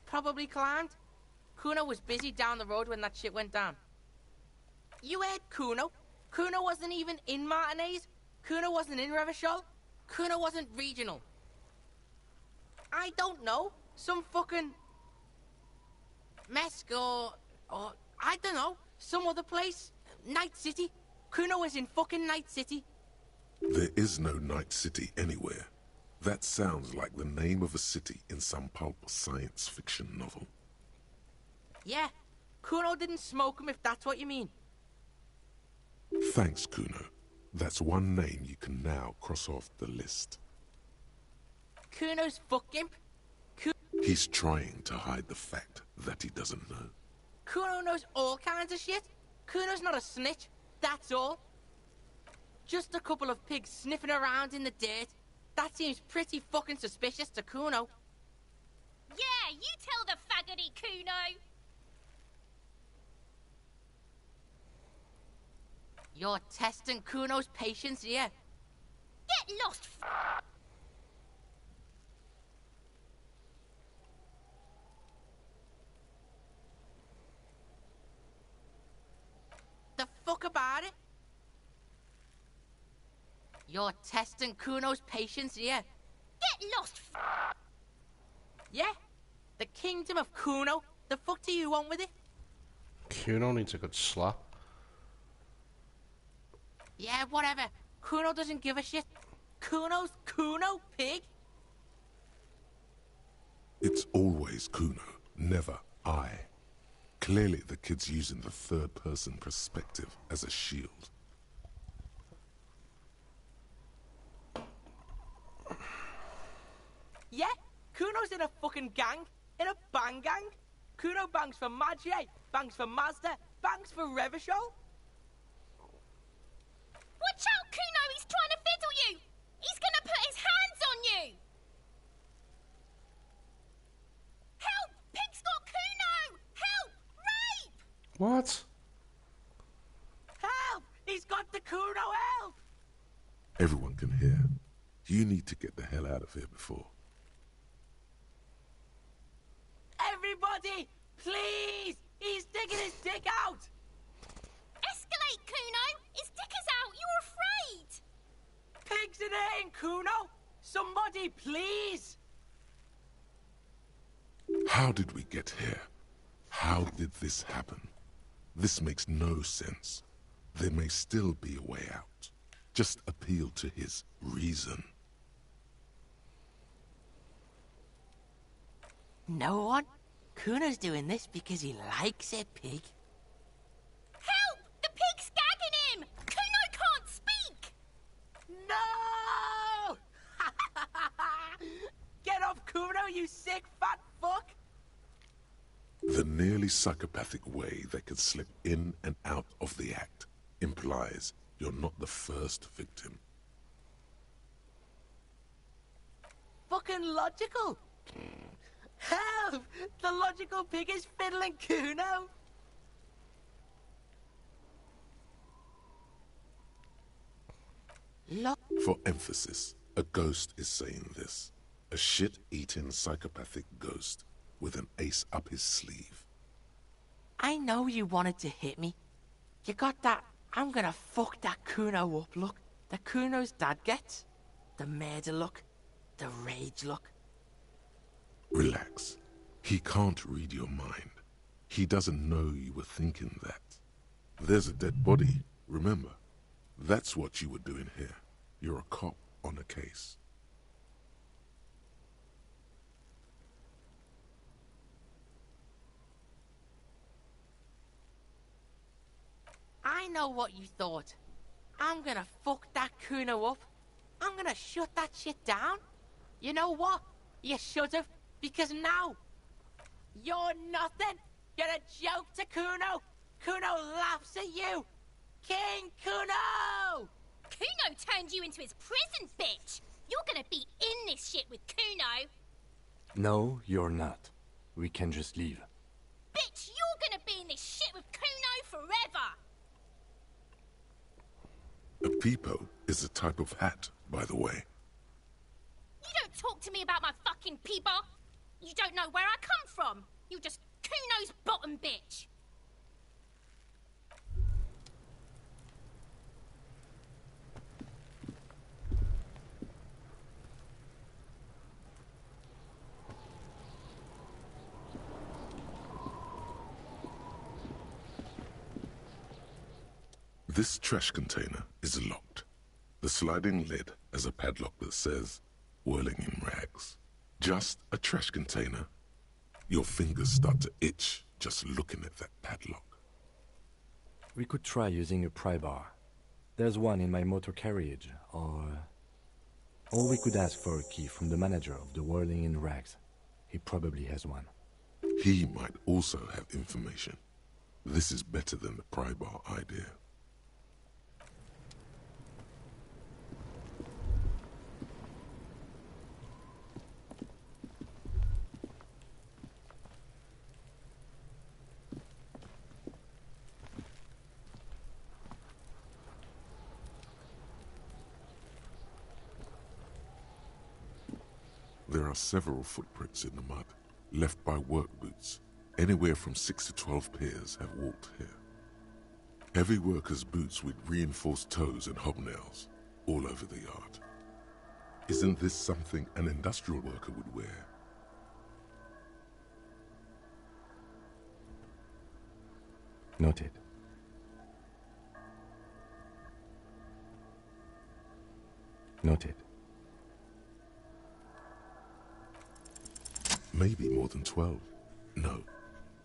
Speaker 11: Probably climbed. Kuno was busy down the road when that shit went down. You heard Kuno. Kuno wasn't even in Martinez. Kuno wasn't in Revachol. Kuno wasn't regional. I don't know. Some fucking... Mesk or I don't know. Some other place. Night City. Kuno was in fucking Night City.
Speaker 4: There is no Night City anywhere. That sounds like the name of a city in some pulp science fiction novel.
Speaker 11: Yeah. Kuno didn't smoke him, if that's what you mean.
Speaker 4: Thanks, Kuno. That's one name you can now cross off the list.
Speaker 11: Kuno's fuck imp.
Speaker 4: He's trying to hide the fact that he doesn't know.
Speaker 11: Kuno knows all kinds of shit. Kuno's not a snitch. That's all. Just a couple of pigs sniffing around in the dirt. That seems pretty fucking suspicious to Kuno.
Speaker 10: Yeah, you tell the faggoty, Kuno.
Speaker 11: You're testing Kuno's patience here.
Speaker 10: Get lost,
Speaker 11: The fuck about it? You're testing Kuno's patience here.
Speaker 10: Get lost,
Speaker 11: Yeah? The kingdom of Kuno? The fuck do you want with it?
Speaker 1: Kuno needs a good slap.
Speaker 11: Yeah, whatever. Kuno doesn't give a shit. Kuno's Kuno, pig.
Speaker 4: It's always Kuno, never I. Clearly the kid's using the third-person perspective as a shield.
Speaker 11: Yeah? Kuno's in a fucking gang. In a bang gang. Kuno bangs for Magie, bangs for Mazda, bangs for Revachol.
Speaker 10: Watch out, Kuno! He's trying to fiddle you! He's gonna put his hands on you! Help! Pig's got Kuno! Help! Rape!
Speaker 1: What?
Speaker 11: Help! He's got the Kuno, help!
Speaker 4: Everyone can hear. You need to get the hell out of here before.
Speaker 11: Everybody, please! He's digging his dick out!
Speaker 10: Escalate, Kuno! His dick is out! You're afraid!
Speaker 11: Pigs in here in Kuno! Somebody, please!
Speaker 4: How did we get here? How did this happen? This makes no sense. There may still be a way out. Just appeal to his reason.
Speaker 11: No one? Kuno's doing this because he likes it, pig.
Speaker 10: Help! The pig's gagging him! Kuno can't speak!
Speaker 11: No! Get off Kuno, you sick fat fuck!
Speaker 4: The nearly psychopathic way they could slip in and out of the act implies you're not the first victim.
Speaker 11: Fucking logical! Help! The logical pig is fiddling Kuno!
Speaker 4: For emphasis, a ghost is saying this. A shit-eating psychopathic ghost with an ace up his sleeve.
Speaker 11: I know you wanted to hit me. You got that I'm gonna fuck that Kuno up look that Kuno's dad gets. The murder look. The rage look.
Speaker 4: Relax. He can't read your mind. He doesn't know you were thinking that. There's a dead body, remember? That's what you were doing here. You're a cop on a case.
Speaker 11: I know what you thought. I'm gonna fuck that Kuno up. I'm gonna shut that shit down. You know what? You should've, because now you're nothing. You're a joke to Kuno. Kuno laughs at you. King Kuno!
Speaker 10: Kuno turned you into his prison, bitch! You're gonna be in this shit with Kuno!
Speaker 9: No, you're not. We can just leave.
Speaker 10: Bitch, you're gonna be in this shit with Kuno forever!
Speaker 4: A peepo is a type of hat, by the way.
Speaker 10: You don't talk to me about my fucking peeper! You don't know where I come from! You're just Kuno's bottom bitch!
Speaker 4: This trash container is locked. The sliding lid has a padlock that says, whirling in rags. Just a trash container. Your fingers start to itch just looking at that padlock.
Speaker 9: We could try using a pry bar. There's one in my motor carriage, or we could ask for a key from the manager of the Whirling in Rags. He probably has one.
Speaker 4: He might also have information. This is better than the pry bar idea. There are several footprints in the mud, left by work boots. Anywhere from 6 to 12 pairs have walked here. Heavy workers' boots with reinforced toes and hobnails, all over the yard. Isn't this something an industrial worker would wear?
Speaker 9: Noted. Noted.
Speaker 4: Maybe more than 12. No,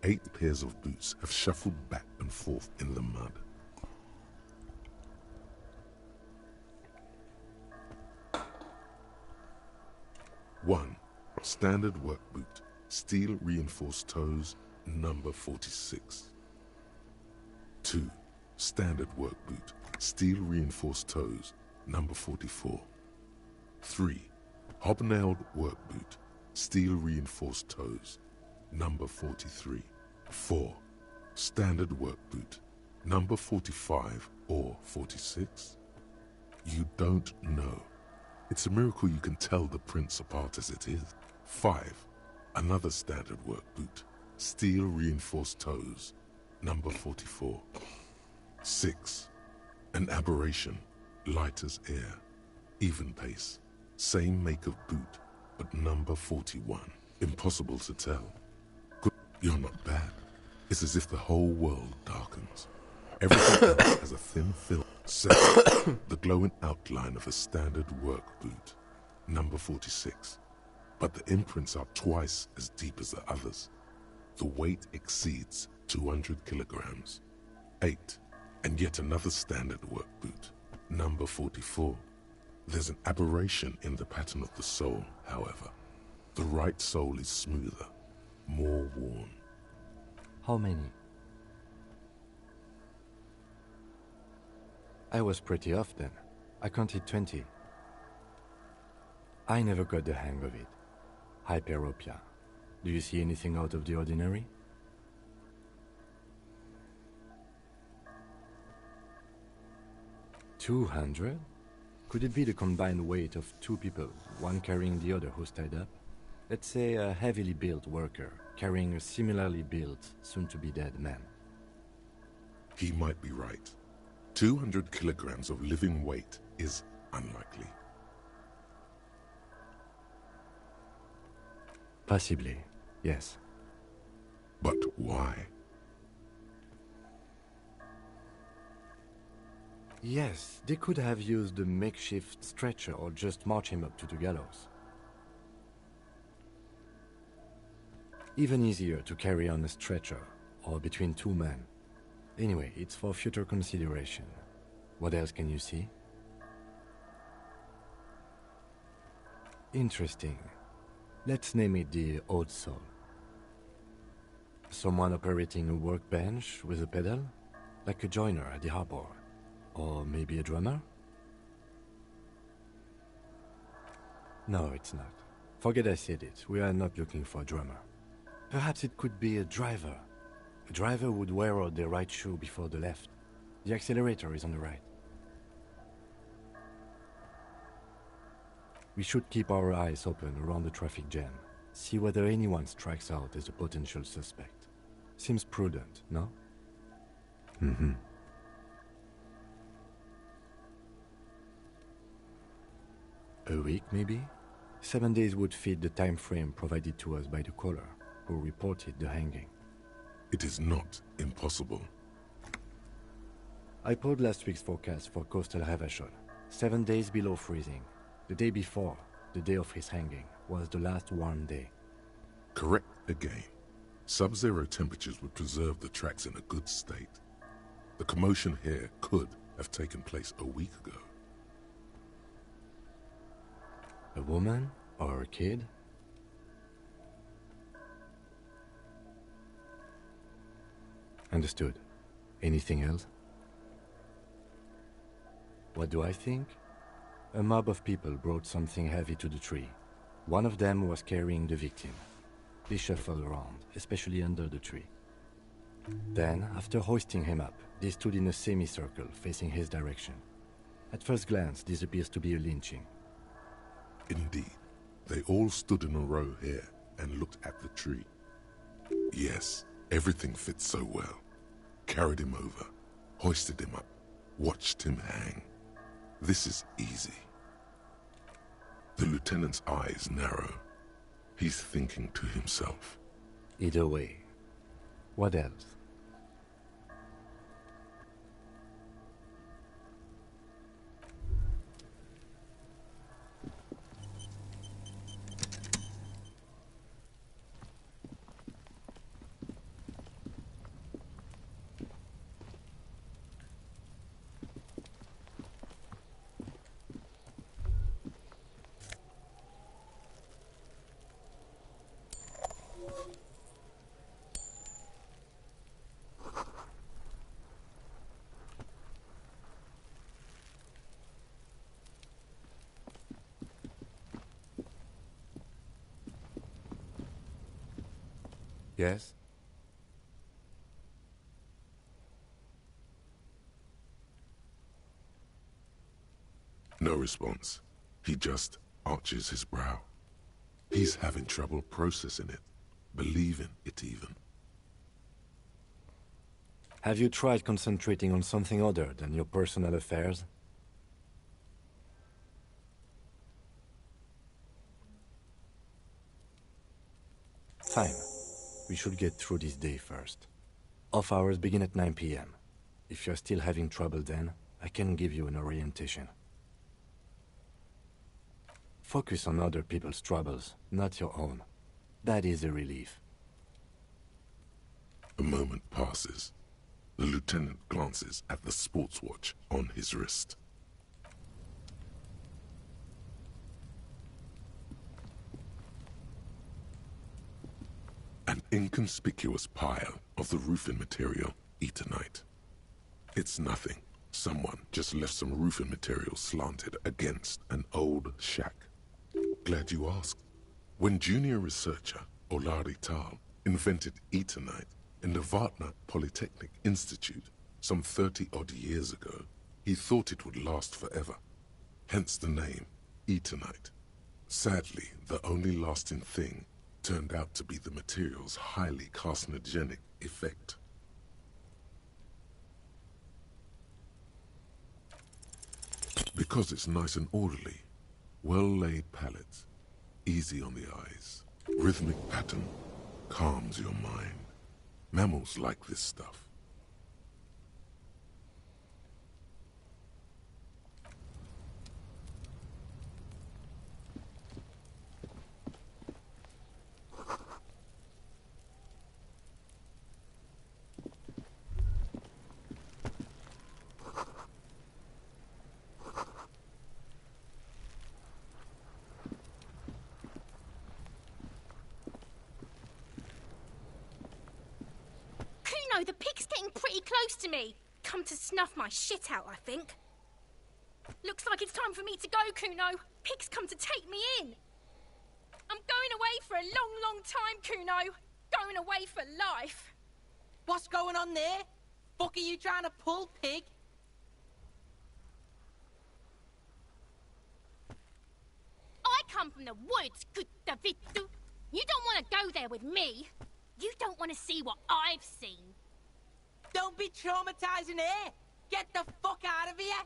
Speaker 4: 8 pairs of boots have shuffled back and forth in the mud. One, standard work boot, steel reinforced toes, number 46. 2, standard work boot, steel reinforced toes, number 44. 3, hobnailed work boot, steel reinforced toes, number 43. 4, standard work boot, number 45 or 46. You don't know. It's a miracle you can tell the prints apart as it is. 5, another standard work boot, steel reinforced toes, number 44. 6, an aberration, light as air, even pace, same make of boot, but number 41. Impossible to tell. Good. You're not bad. It's as if the whole world darkens. Everything else has a thin film. 7, the glowing outline of a standard work boot, number 46. But the imprints are twice as deep as the others. The weight exceeds 200 kilograms. 8, and yet another standard work boot, number 44. There's an aberration in the pattern of the sole, however. The right sole is smoother, more worn.
Speaker 9: How many? I was pretty off then. I counted 20. I never got the hang of it. Hyperopia. Do you see anything out of the ordinary? $200? Could it be the combined weight of 2 people, one carrying the other who's tied up? Let's say a heavily built worker carrying a similarly built, soon-to-be-dead man.
Speaker 4: He might be right. 200 kilograms of living weight is unlikely.
Speaker 9: Possibly, yes.
Speaker 4: But why?
Speaker 9: Yes, they could have used a makeshift stretcher or just march him up to the gallows. Even easier to carry on a stretcher, or between two men. Anyway, it's for future consideration. What else can you see? Interesting. Let's name it the Old Soul. Someone operating a workbench with a pedal? Like a joiner at the harbor. Or maybe a drummer? No, it's not. Forget I said it. We are not looking for a drummer. Perhaps it could be a driver. A driver would wear out the right shoe before the left. The accelerator is on the right. We should keep our eyes open around the traffic jam. See whether anyone strikes out as a potential suspect. Seems prudent, no? Mm-hmm. A week, maybe? 7 days would fit the time frame provided to us by the caller, who reported the hanging.
Speaker 4: It is not impossible.
Speaker 9: I pulled last week's forecast for coastal Ravachol. 7 days below freezing. The day before, the day of his hanging, was the last warm day.
Speaker 4: Correct again. Sub-zero temperatures would preserve the tracks in a good state. The commotion here could have taken place a week ago.
Speaker 9: A woman or a kid? Understood. Anything else? What do I think? A mob of people brought something heavy to the tree. One of them was carrying the victim. They shuffled around, especially under the tree. Then, after hoisting him up, they stood in a semicircle facing his direction. At first glance, this appears to be a lynching.
Speaker 4: Indeed. They all stood in a row here and looked at the tree. Yes, everything fits so well. Carried him over, hoisted him up, watched him hang. This is easy. The lieutenant's eyes narrow. He's thinking to himself.
Speaker 9: Either way. What else? Yes?
Speaker 4: No response. He just arches his brow. He's having trouble processing it, believing it even.
Speaker 9: Have you tried concentrating on something other than your personal affairs? Fine. We should get through this day first. Off hours begin at 9 p.m. If you're still having trouble then, I can give you an orientation. Focus on other people's troubles, not your own. That is a relief.
Speaker 4: A moment passes. The lieutenant glances at the sports watch on his wrist. An inconspicuous pile of the roofing material, Eternite. It's nothing. Someone just left some roofing material slanted against an old shack. Glad you asked. When junior researcher Olari Tal invented Eternite in the Vartna Polytechnic Institute some 30-odd years ago, he thought it would last forever. Hence the name, Eternite. Sadly, the only lasting thing turned out to be the material's highly carcinogenic effect. Because it's nice and orderly, well-laid palettes, easy on the eyes, rhythmic pattern, calms your mind. Mammals like this stuff.
Speaker 10: Kuno, the pig's getting pretty close to me. Come to snuff my shit out, I think. Looks like it's time for me to go, Kuno. Pig's come to take me in. I'm going away for a long, long time, Kuno. Going away for life.
Speaker 11: What's going on there? Fuck are you trying to pull, pig?
Speaker 10: I come from the woods, good Davidu. You don't want to go there with me. You don't want to see what I've seen.
Speaker 11: Don't be traumatizing here. Get the fuck out of here.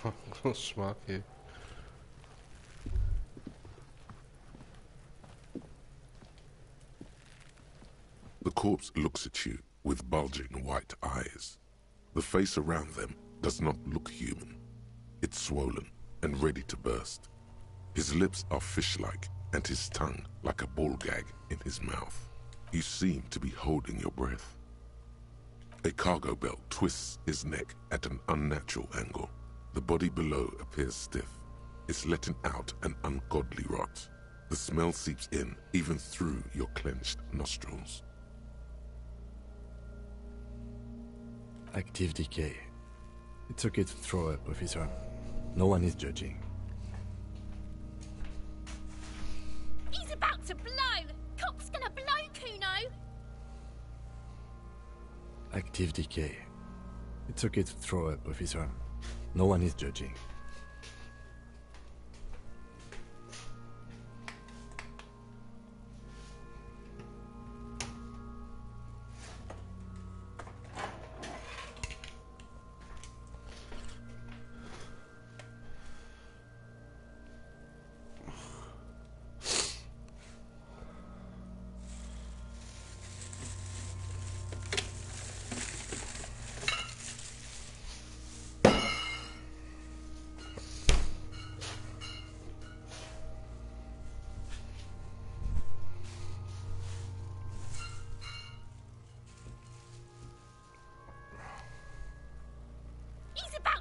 Speaker 1: I'm gonna smack you.
Speaker 4: The corpse looks at you with bulging white eyes. The face around them does not look human. It's swollen and ready to burst. His lips are fish-like and his tongue like a ball gag in his mouth. You seem to be holding your breath. A cargo belt twists his neck at an unnatural angle. The body below appears stiff. It's letting out an ungodly rot. The smell seeps in even through your clenched nostrils.
Speaker 9: Active decay. It's okay to throw up, officer. No one is judging.
Speaker 10: He's about to blow. Cop's gonna blow, Kuno.
Speaker 9: Active decay. It's okay to throw up, officer. No one is judging.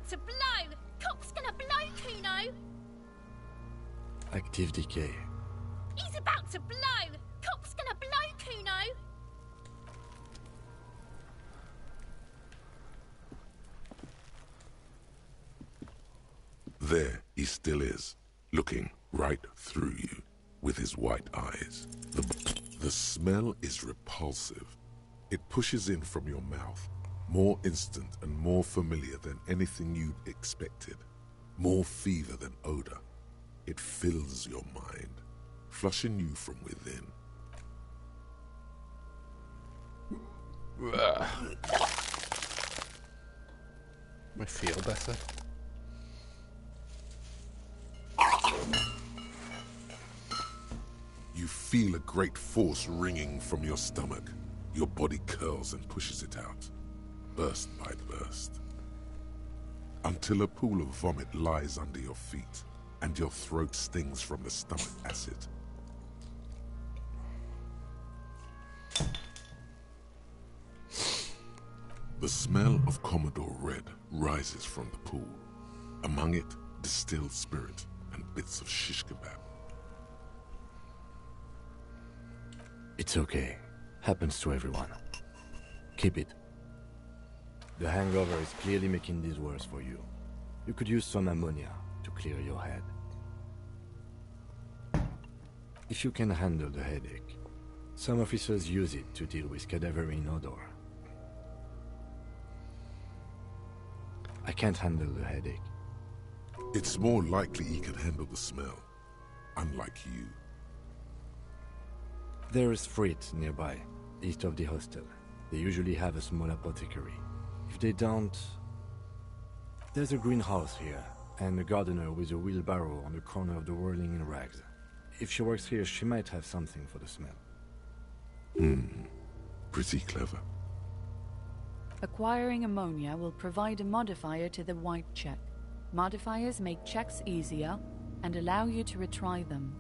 Speaker 10: To blow! Cop's gonna blow, Kuno!
Speaker 9: Active decay.
Speaker 10: He's about to blow! Cop's gonna blow, Kuno!
Speaker 4: There he still is, looking right through you with his white eyes. The smell is repulsive. It pushes in from your mouth. More instant and more familiar than anything you'd expected. More fever than odor. It fills your mind, flushing you from within.
Speaker 1: I feel better.
Speaker 4: You feel a great force ringing from your stomach. Your body curls and pushes it out. Burst by burst, until a pool of vomit lies under your feet and your throat stings from the stomach acid. The smell of Commodore Red rises from the pool. Among it, distilled spirit and bits of shish kebab.
Speaker 9: It's okay. Happens to everyone. Keep it. The hangover is clearly making this worse for you. You could use some ammonia to clear your head. If you can handle the headache, some officers use it to deal with cadaverine odor. I can't handle the headache.
Speaker 4: It's more likely he can handle the smell, unlike you.
Speaker 9: There is Frit nearby, east of the hostel. They usually have a small apothecary. If they don't... There's a greenhouse here, and a gardener with a wheelbarrow on the corner of the whirling in rags. If she works here, she might have something for the smell.
Speaker 4: Pretty clever.
Speaker 8: Acquiring ammonia will provide a modifier to the white check. Modifiers make checks easier and allow you to retry them.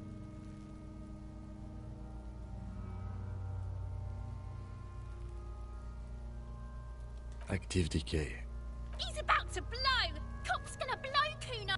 Speaker 9: Active decay.
Speaker 10: He's about to blow! Cop's gonna blow Kuno!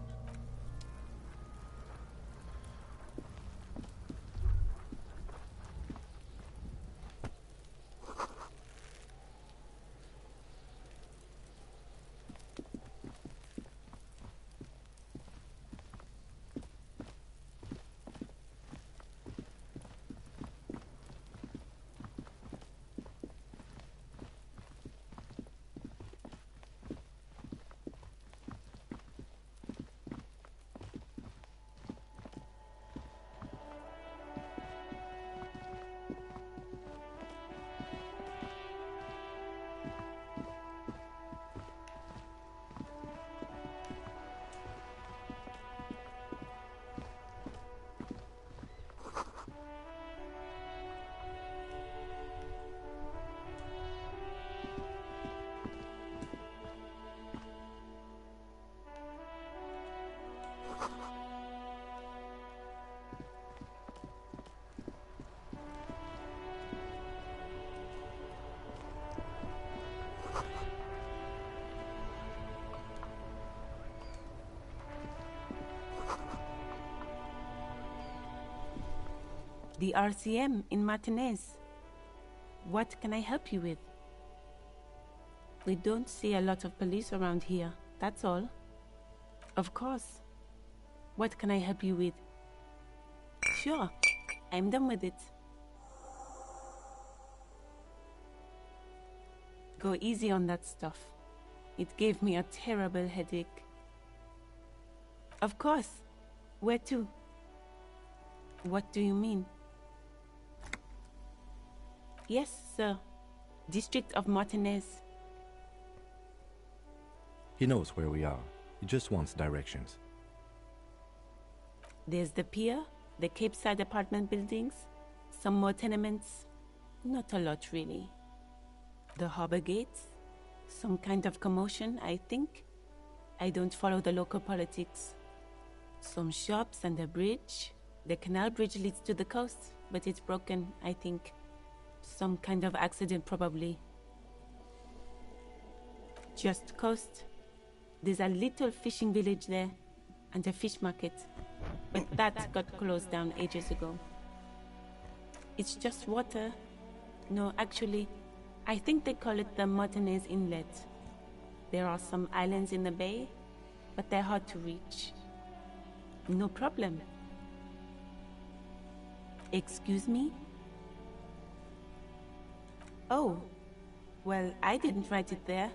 Speaker 12: The RCM in Martinez. What can I help you with? We don't see a lot of police around here, that's all. Of course. What can I help you with? Sure, I'm done with it. Go easy on that stuff. It gave me a terrible headache. Of course. Where to? What do you mean? Yes, sir. District of Martinez.
Speaker 9: He knows where we are. He just wants directions.
Speaker 12: There's the pier, the Cape Side apartment buildings, some more tenements. Not a lot, really. The harbor gates. Some kind of commotion, I think. I don't follow the local politics. Some shops and a bridge. The canal bridge leads to the coast, but it's broken, I think. Some kind of accident, probably. Just coast. There's a little fishing village there, and a fish market. But that got closed down ages ago. It's just water. No, actually, I think they call it the Martinez Inlet. There are some islands in the bay, but they're hard to reach. No problem. Excuse me? Oh, well, I didn't write it there.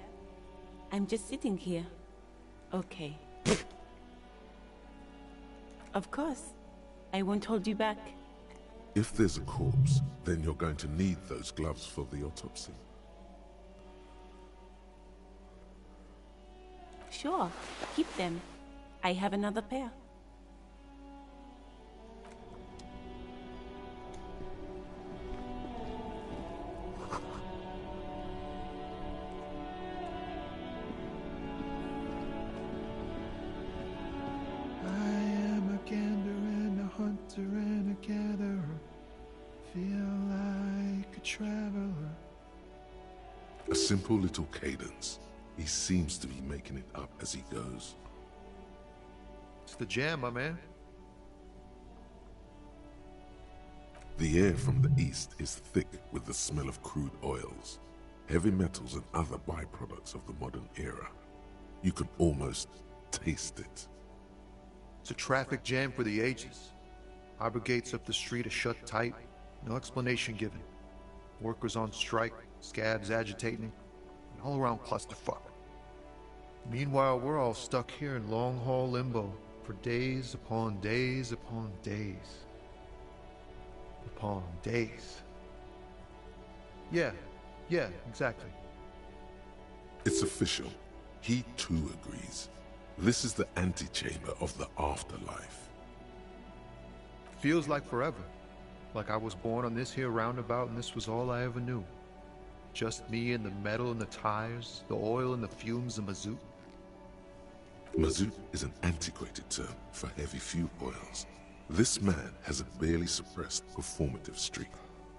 Speaker 12: I'm just sitting here. Okay. Of course. I won't hold you back.
Speaker 4: If there's a corpse, then you're going to need those gloves for the autopsy.
Speaker 12: Sure, keep them. I have another pair.
Speaker 4: A simple little cadence. He seems to be making it up as he goes.
Speaker 13: It's the jam, my man.
Speaker 4: The air from the east is thick with the smell of crude oils, heavy metals and other byproducts of the modern era. You can almost taste it.
Speaker 13: It's a traffic jam for the ages. Harbor gates up the street are shut tight, no explanation given. Workers on strike, scabs agitating, an all-around clusterfuck. Meanwhile, we're all stuck here in long-haul limbo for days upon days upon days. Upon days. Yeah, exactly.
Speaker 4: It's official. He too agrees. This is the antechamber of the afterlife.
Speaker 13: Feels like forever. Like I was born on this here roundabout and this was all I ever knew. Just me and the metal and the tires, the oil and the fumes and mazout.
Speaker 4: Mazout is an antiquated term for heavy fuel oils. This man has a barely suppressed performative streak,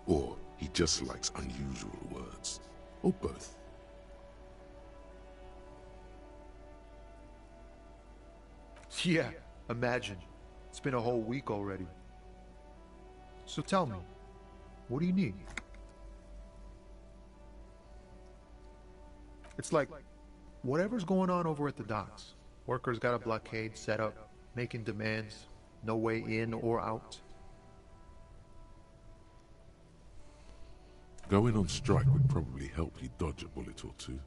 Speaker 4: or he just likes unusual words, or both.
Speaker 13: Yeah, imagine. It's been a whole week already. So tell me, what do you need? It's like, whatever's going on over at the docks. Workers got a blockade set up, making demands, no way in or out.
Speaker 4: Going on strike would probably help you dodge a bullet or two.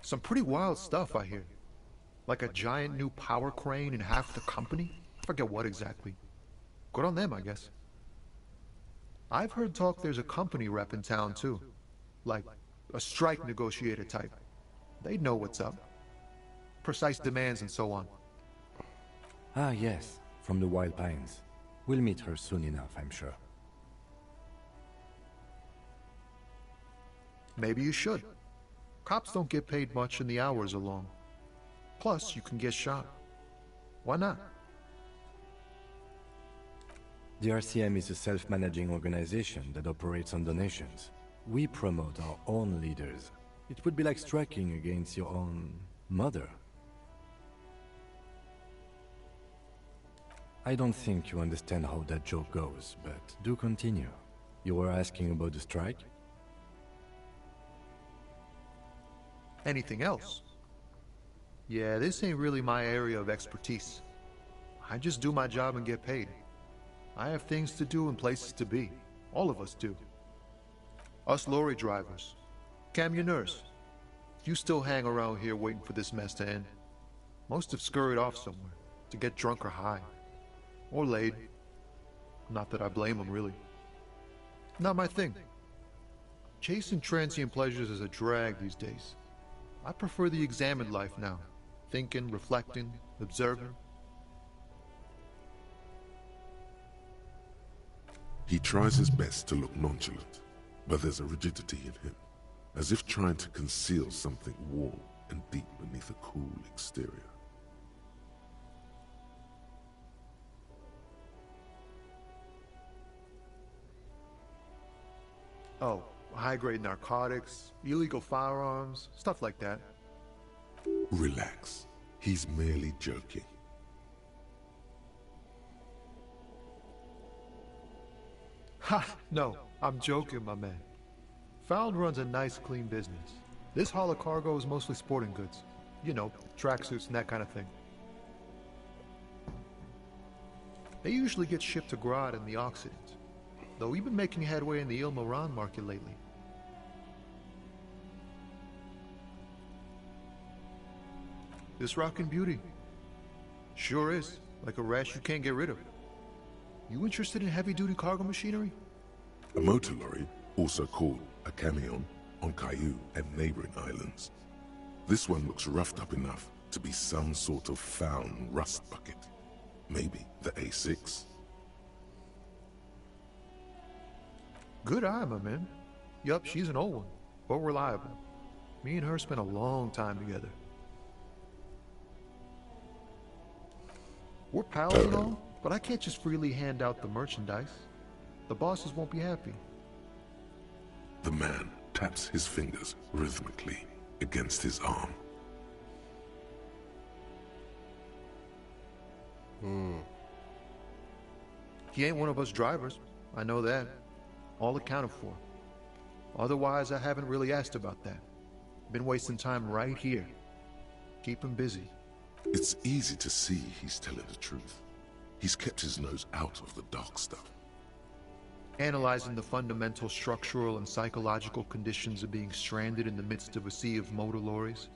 Speaker 13: Some pretty wild stuff, I hear. Like a giant new power crane in half the company? I forget what exactly. Good on them, I guess. I've heard talk there's a company rep in town, too. Like, a strike negotiator type. They'd know what's up. Precise demands and so on.
Speaker 9: Ah, yes, from the Wild Pines. We'll meet her soon enough, I'm sure.
Speaker 13: Maybe you should. Cops don't get paid much and the hours are long. Plus, you can get shot. Why not?
Speaker 9: The RCM is a self-managing organization that operates on donations. We promote our own leaders. It would be like striking against your own mother. I don't think you understand how that joke goes, but do continue. You were asking about the strike?
Speaker 13: Anything else? Yeah, this ain't really my area of expertise. I just do my job and get paid. I have things to do and places to be. All of us do. Us lorry drivers. Camionneurs. You still hang around here waiting for this mess to end. Most have scurried off somewhere to get drunk or high. Or laid. Not that I blame them, really. Not my thing. Chasing transient pleasures is a drag these days. I prefer the examined life now. Thinking, reflecting, observing.
Speaker 4: He tries his best to look nonchalant, but there's a rigidity in him, as if trying to conceal something warm and deep beneath a cool exterior.
Speaker 13: Oh, high-grade narcotics, illegal firearms, stuff like that.
Speaker 4: Relax. He's merely joking.
Speaker 13: Ha! No, I'm joking, my man. Found runs a nice, clean business. This haul of cargo is mostly sporting goods. You know, tracksuits and that kind of thing. They usually get shipped to Grodd in the Occident, though we've been making headway in the Il-Moran market lately. This rockin' beauty. Sure is, like a rash you can't get rid of. You interested in heavy-duty cargo machinery?
Speaker 4: A motor lorry, also called a camion, on Caillou and neighboring islands. This one looks roughed up enough to be some sort of found rust bucket. Maybe the A6.
Speaker 13: Good eye, my man. Yup, she's an old one, but reliable. Me and her spent a long time together. We're pals and all, but I can't just freely hand out the merchandise. The bosses won't be happy.
Speaker 4: The man taps his fingers rhythmically against his arm.
Speaker 13: He ain't one of us drivers. I know that. All accounted for. Otherwise, I haven't really asked about that. Been wasting time right here. Keep him busy.
Speaker 4: It's easy to see he's telling the truth. He's kept his nose out of the dark stuff.
Speaker 13: Analyzing the fundamental structural and psychological conditions of being stranded in the midst of a sea of motor lorries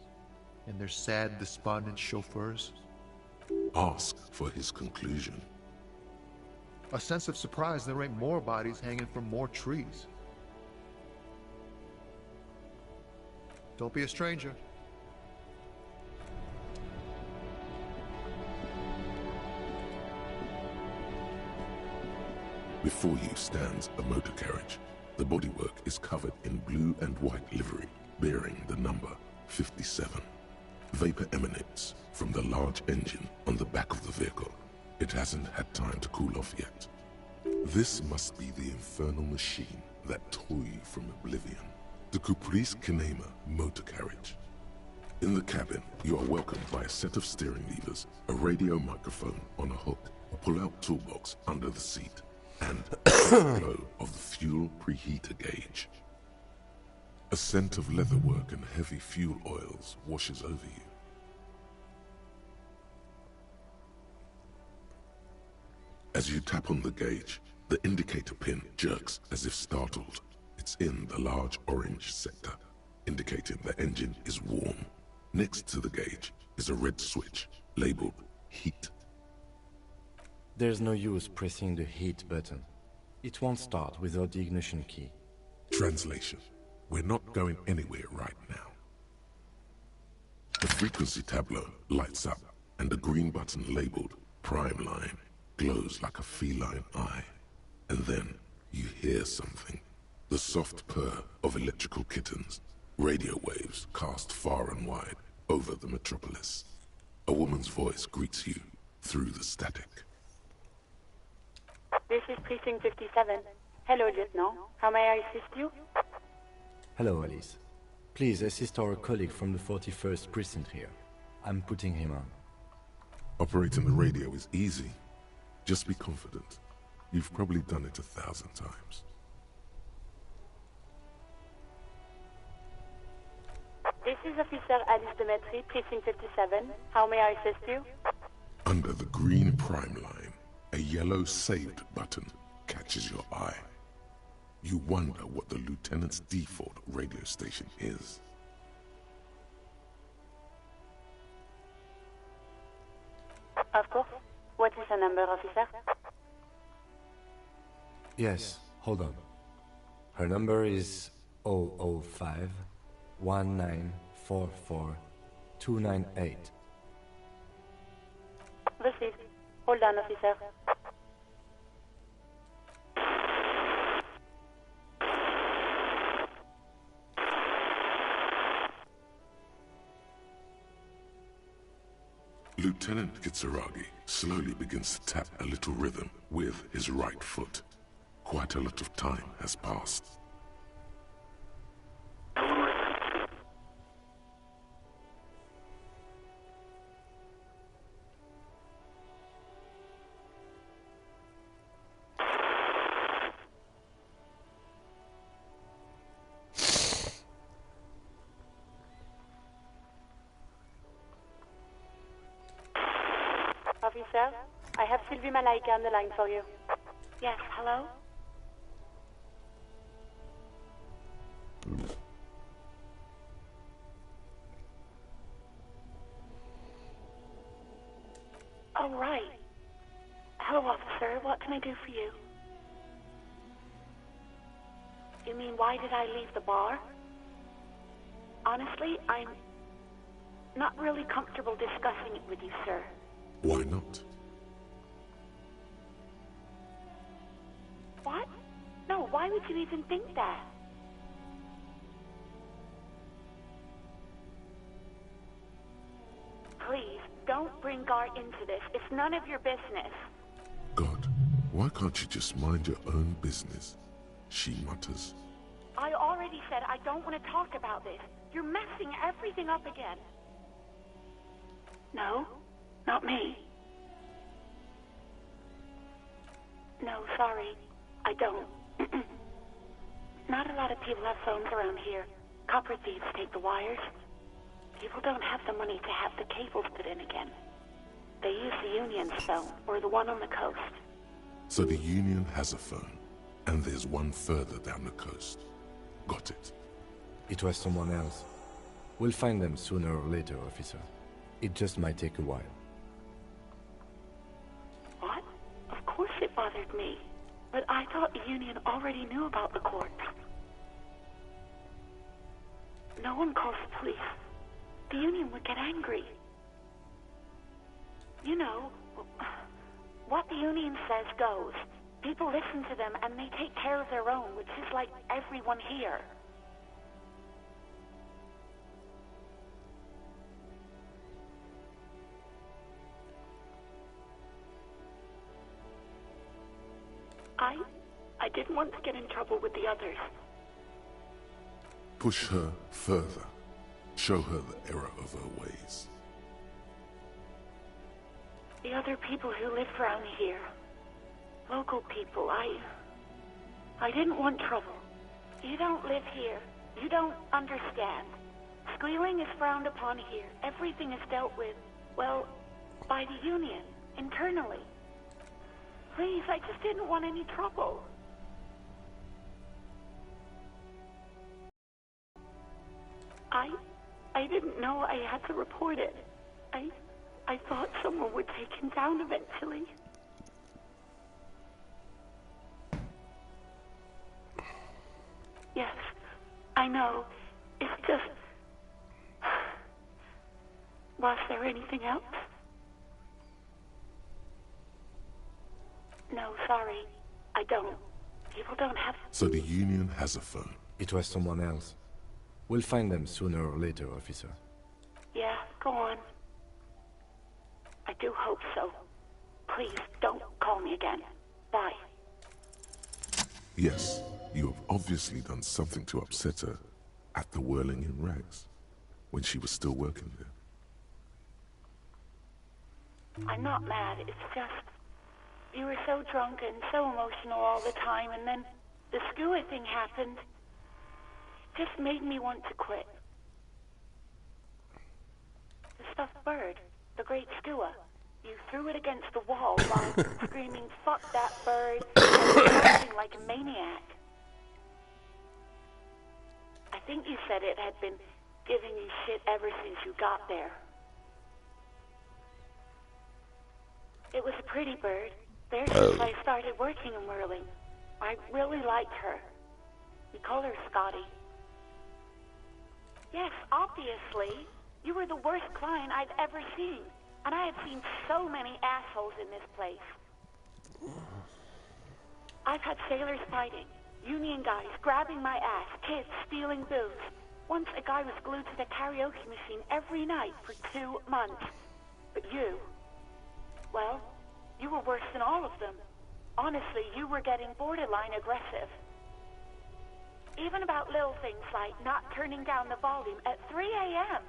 Speaker 13: and their sad, despondent chauffeurs.
Speaker 4: Ask for his conclusion.
Speaker 13: A sense of surprise there ain't more bodies hanging from more trees. Don't be a stranger.
Speaker 4: Before you stands a motor carriage. The bodywork is covered in blue and white livery, bearing the number 57. Vapor emanates from the large engine on the back of the vehicle. It hasn't had time to cool off yet. This must be the infernal machine that tore you from oblivion. The Caprice Kinema motor carriage. In the cabin, you are welcomed by a set of steering levers, a radio microphone on a hook, a pull-out toolbox under the seat, and the flow of the fuel preheater gauge. A scent of leatherwork and heavy fuel oils washes over you. As you tap on the gauge, the indicator pin jerks as if startled. It's in the large orange sector, indicating the engine is warm. Next to the gauge is a red switch labeled heat.
Speaker 9: There's no use pressing the heat button. It won't start without the ignition key.
Speaker 4: Translation. We're not going anywhere right now. The frequency tableau lights up, and the green button labeled Prime Line glows like a feline eye. And then you hear something. The soft purr of electrical kittens. Radio waves cast far and wide over the metropolis. A woman's voice greets you through the static.
Speaker 14: This is Precinct 57. Hello, Lieutenant. How may I assist you?
Speaker 9: Hello, Alice. Please assist our colleague from the 41st Precinct here. I'm putting him on.
Speaker 4: Operating the radio is easy. Just be confident. You've probably done it 1,000 times.
Speaker 14: This is Officer Alice Demetri, Precinct 57. How may I assist you?
Speaker 4: Under the green Prime Line, a yellow saved button catches your eye. You wonder what the Lieutenant's default radio station is.
Speaker 14: Of course. What is the number, officer?
Speaker 9: Yes, hold on. Her number is 005 1944 298.
Speaker 14: Received. Hold on, officer.
Speaker 4: Lieutenant Kitsuragi slowly begins to tap a little rhythm with his right foot. Quite a lot of time has passed.
Speaker 14: Officer, I have Sylvie Malaika on the line for you. Yes, hello? Oh, right. Hello, officer. What can I do for you? You mean, why did I leave the bar? Honestly, I'm not really comfortable discussing it with you, sir.
Speaker 4: Why not?
Speaker 14: What? No, why would you even think that? Please, don't bring Gar into this. It's none of your business.
Speaker 4: God, why can't you just mind your own business? She mutters.
Speaker 14: I already said I don't want to talk about this. You're messing everything up again. No, not me. No, sorry. I don't. Not a lot of people have phones around here. Copper thieves take the wires. People don't have the money to have the cables put in again. They use the Union's phone, or the one on the coast.
Speaker 4: So the Union has a phone, and there's one further down the coast. Got it.
Speaker 9: It was someone else. We'll find them sooner or later, officer. It just might take a while.
Speaker 14: What? Of course it bothered me, but I thought the Union already knew about the corpse. No one calls the police. The Union would get angry. You know, what the Union says goes. People listen to them and they take care of their own, which is like everyone here. I didn't want to get in trouble with the others.
Speaker 4: Push her further. Show her the error of her ways.
Speaker 14: The other people who live around here, local people, I didn't want trouble. You don't live here. You don't understand. Squealing is frowned upon here. Everything is dealt with, well, by the Union, internally. Please, I just didn't want any trouble. I didn't know I had to report it. I thought someone would take him down eventually. Yes, I know. It's just... Was there anything else? No, sorry. I don't. People don't have...
Speaker 4: So the Union has a phone.
Speaker 9: It was someone else. We'll find them sooner or later, officer.
Speaker 14: Yeah, go on. I do hope so. Please, don't call me again. Bye.
Speaker 4: Yes, you have obviously done something to upset her at the Whirling in Rags, when she was still working there.
Speaker 14: I'm not mad, it's just... You were so drunk and so emotional all the time, and then the skua thing happened. It just made me want to quit. The stuffed bird, the great skua, you threw it against the wall while screaming, "Fuck that bird," and acting like a maniac. I think you said it had been giving you shit ever since you got there. It was a pretty bird. There since I started working in Whirling. I really liked her. We call her Scotty. Yes, obviously. You were the worst client I've ever seen. And I have seen so many assholes in this place. I've had sailors fighting, Union guys grabbing my ass, kids stealing booze. Once a guy was glued to the karaoke machine every night for 2 months. But you, well, you were worse than all of them. Honestly, you were getting borderline aggressive. Even about little things like not turning down the volume at 3 a.m.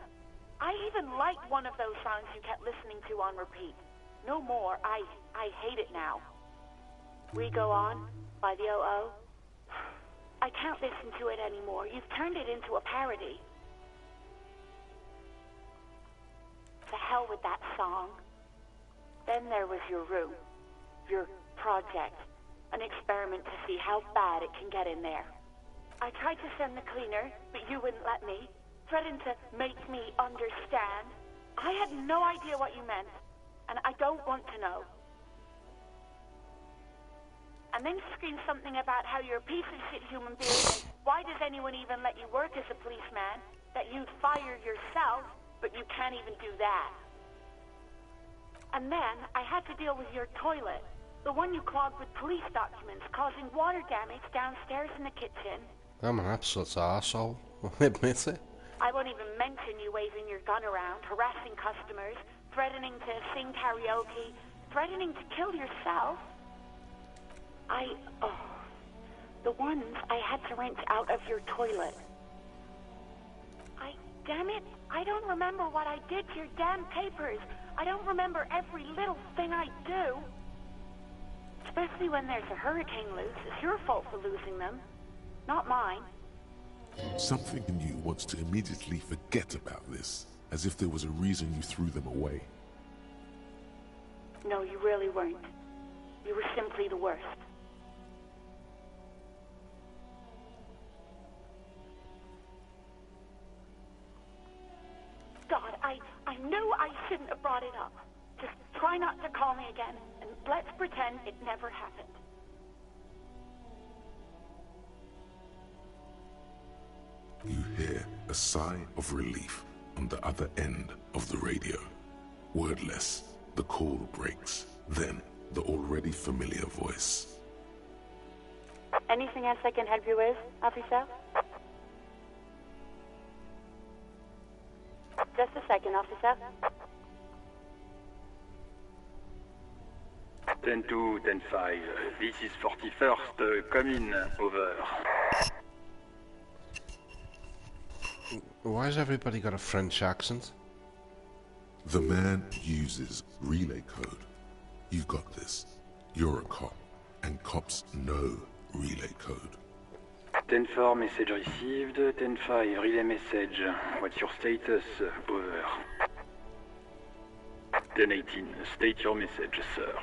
Speaker 14: I even liked one of those songs you kept listening to on repeat. No more. I hate it now. We Go On by the O.O. I can't listen to it anymore. You've turned it into a parody. To hell with that song. Then there was your room, your project, an experiment to see how bad it can get in there. I tried to send the cleaner, but you wouldn't let me, threatened to make me understand. I had no idea what you meant, and I don't want to know. And then you screamed something about how you're a piece of shit human being, and why does anyone even let you work as a policeman, that you'd fire yourself, but you can't even do that. And then I had to deal with your toilet, the one you clogged with police documents, causing water damage downstairs in the kitchen.
Speaker 1: I'm an absolute arsehole. Admit it.
Speaker 14: I won't even mention you waving your gun around, harassing customers, threatening to sing karaoke, threatening to kill yourself. The ones I had to wrench out of your toilet. Damn it, I don't remember what I did to your damn papers. I don't remember every little thing I do. Especially when there's a hurricane loose. It's your fault for losing them, not mine.
Speaker 4: Something in you wants to immediately forget about this, as if there was a reason you threw them away.
Speaker 14: No, you really weren't. You were simply the worst. God, I knew I shouldn't have brought it up. Just try not to call me again, and let's pretend it never happened.
Speaker 4: You hear a sigh of relief on the other end of the radio. Wordless, the call breaks. Then, the already familiar voice.
Speaker 14: Anything else I can help you with, officer? Just a second, officer.
Speaker 15: 10-2, 10-5. This is 41st. Come in. Over.
Speaker 1: Why has everybody got a French accent?
Speaker 4: The man uses relay code. You've got this. You're a cop, and cops know relay code.
Speaker 15: 10-4, message received. 10-5, relay message. What's your status? Over. 10-18, state your message, sir.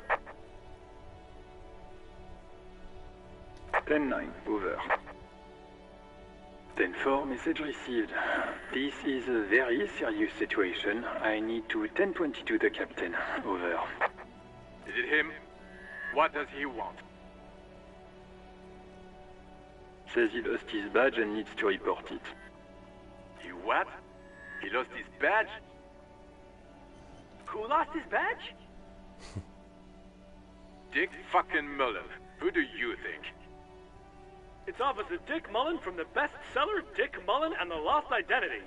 Speaker 15: 10-9, over. 10-4, message received. This is a very serious situation. I need to 10-22 the captain. Over.
Speaker 16: Is it him? What does he want?
Speaker 15: Says he lost his badge and needs to report it.
Speaker 16: He what? He lost his badge? Who lost his badge? Dick fucking Mullen. Who do you think?
Speaker 17: It's Officer Dick Mullen from the bestseller Dick Mullen and the Lost Identity.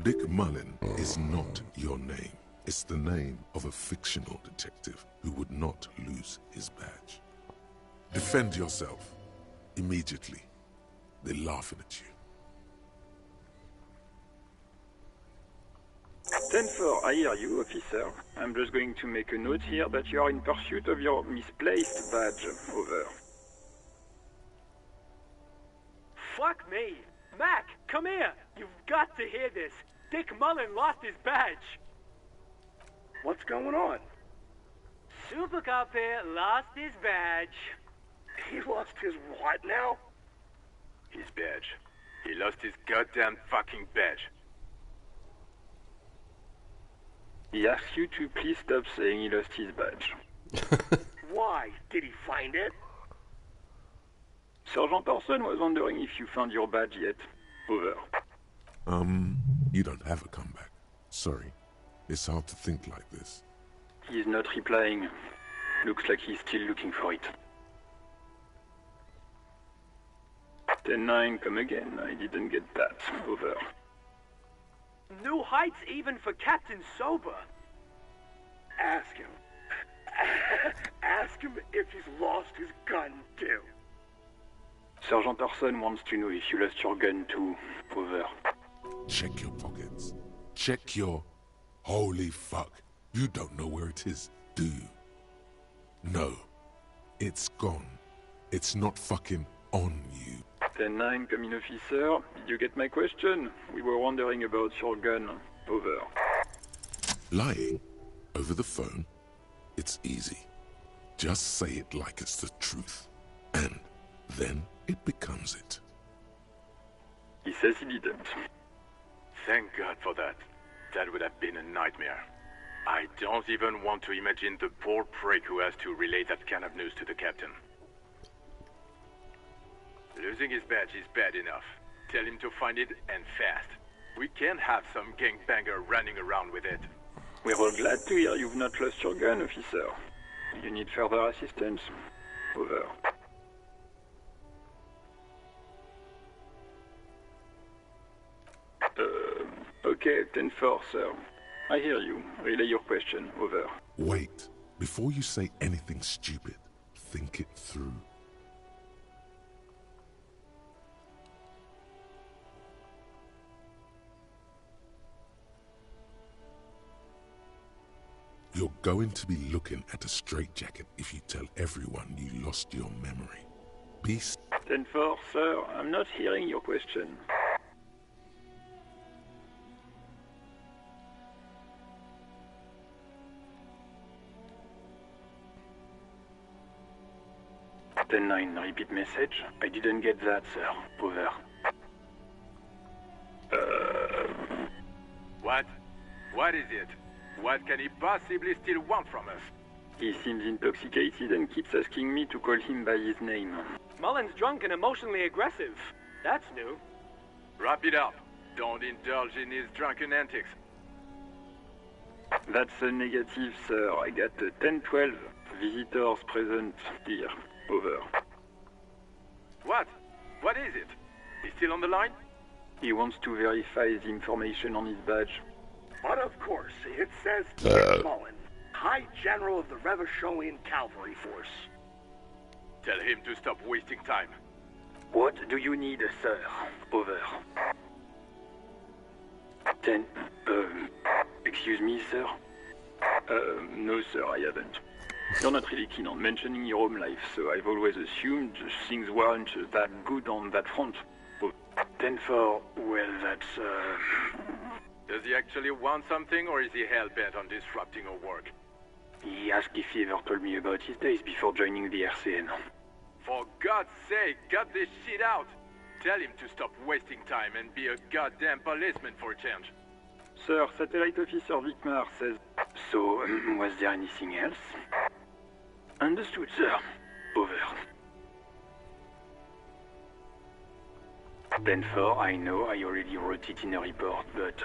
Speaker 4: Dick Mullen is not your name. It's the name of a fictional detective who would not lose his badge. Defend yourself. Immediately. They're laughing at you.
Speaker 15: 10-4, I hear you, officer. I'm just going to make a note here that you are in pursuit of your misplaced badge. Over.
Speaker 17: Fuck me. Mac, come here. You've got to hear this. Dick Mullen lost his badge.
Speaker 16: What's going on?
Speaker 17: Super Cop here lost his badge.
Speaker 16: He lost his what now? His badge. He lost his goddamn fucking badge.
Speaker 15: He asks you to please stop saying he lost his badge.
Speaker 16: Why? Did he find it?
Speaker 15: Sergeant Orson was wondering if you found your badge yet. Over.
Speaker 4: You don't have a comeback. Sorry. It's hard to think like this.
Speaker 15: He's not replying. Looks like he's still looking for it. 10-9, come again. I didn't get that. Over.
Speaker 17: New heights even for Captain Sober.
Speaker 16: Ask him. Ask him if he's lost his gun, too.
Speaker 15: Sergeant Orson wants to know if you lost your gun too. Over.
Speaker 4: Check your pockets. Check your... Holy fuck. You don't know where it is, do you? No. It's gone. It's not fucking on you.
Speaker 15: 10-9, come in, officer. Did you get my question? We were wondering about your gun. Over.
Speaker 4: Lying? Over the phone? It's easy. Just say it like it's the truth. And then it becomes it.
Speaker 15: He says he didn't.
Speaker 16: Thank God for that. That would have been a nightmare. I don't even want to imagine the poor prick who has to relay that kind of news to the captain. Losing his badge is bad enough. Tell him to find it, and fast. We can't have some gangbanger running around with it.
Speaker 15: We're all glad to hear you've not lost your gun, officer. You need further assistance? Over. Okay, 10-4, sir. I hear you. Relay your question. Over.
Speaker 4: Wait. Before you say anything stupid, think it through. You're going to be looking at a straitjacket if you tell everyone you lost your memory. Beast.
Speaker 15: 10-4, sir. I'm not hearing your question. (10-9), repeat message. I didn't get that, sir. Over.
Speaker 16: What? What is it? What can he possibly still want from us?
Speaker 15: He seems intoxicated and keeps asking me to call him by his name.
Speaker 17: Mullen's drunk and emotionally aggressive. That's new.
Speaker 16: Wrap it up. Don't indulge in his drunken antics.
Speaker 15: That's a negative, sir. I got 10-12 visitors present here. Over.
Speaker 16: What? What is it? He's still on the line?
Speaker 15: He wants to verify the information on his badge.
Speaker 18: But of course, it says Mullen, High General of the Revacholian Cavalry Force.
Speaker 16: Tell him to stop wasting time.
Speaker 15: What do you need, sir? Over. 10. Excuse me, sir? No, sir, I haven't. You're not really keen on mentioning your home life, so I've always assumed things weren't that good on that front. But 10-4, well, that's,
Speaker 16: Does he actually want something, or is he hell-bent on disrupting our work?
Speaker 15: He asked if he ever told me about his days before joining the RCN.
Speaker 16: For God's sake, cut this shit out! Tell him to stop wasting time and be a goddamn policeman for a change.
Speaker 15: Sir, Satellite Officer Vicmar says... So, was there anything else? Understood, sir. Over. 10-4, I know I already wrote it in a report, but...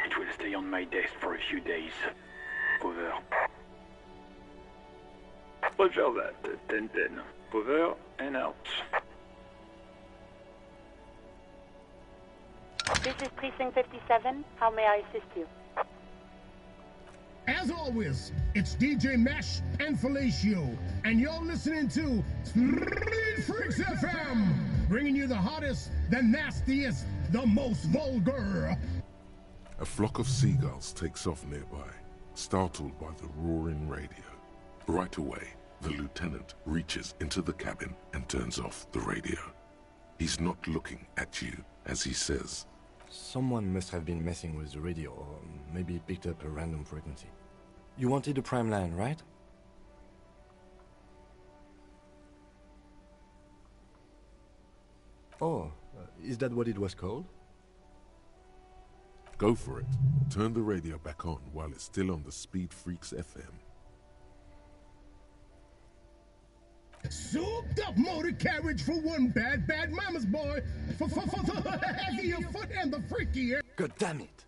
Speaker 15: it will stay on my desk for a few days. Over. Roger that, 10-10. Over and out.
Speaker 14: This is Precinct 57. How may I assist you?
Speaker 19: As always, it's DJ Mesh and Felicio, and you're listening to Street Freaks FM, bringing you the hottest, the nastiest, the most vulgar.
Speaker 4: A flock of seagulls takes off nearby, startled by the roaring radio. Right away, the lieutenant reaches into the cabin and turns off the radio. He's not looking at you as he says,
Speaker 9: Someone must have been messing with the radio, or maybe picked up a random frequency. You wanted a prime line, right? Oh, is that what it was called?
Speaker 4: Go for it. Turn the radio back on while it's still on the Speed Freaks FM.
Speaker 19: Souped up motor carriage for one bad mama's boy. For the heavier foot and the freakier.
Speaker 9: God damn it!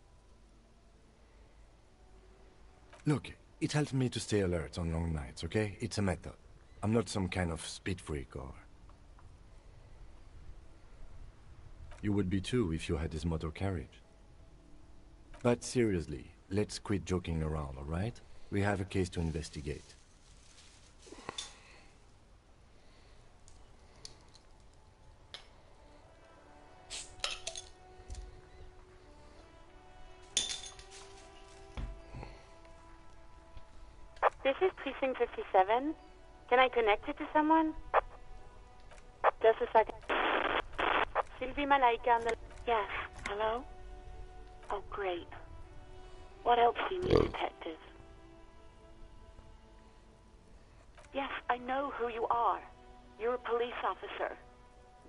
Speaker 9: Look, it helps me to stay alert on long nights, okay? It's a method. I'm not some kind of speed freak or... You would be too if you had this motor carriage. But seriously, let's quit joking around, alright? We have a case to investigate.
Speaker 14: This is Precinct 57. Can I connect you to someone? Just a second. Sylvie Malaika on the... Yes, hello? Oh, great. What else do you need, detective? Yes, I know who you are. You're a police officer.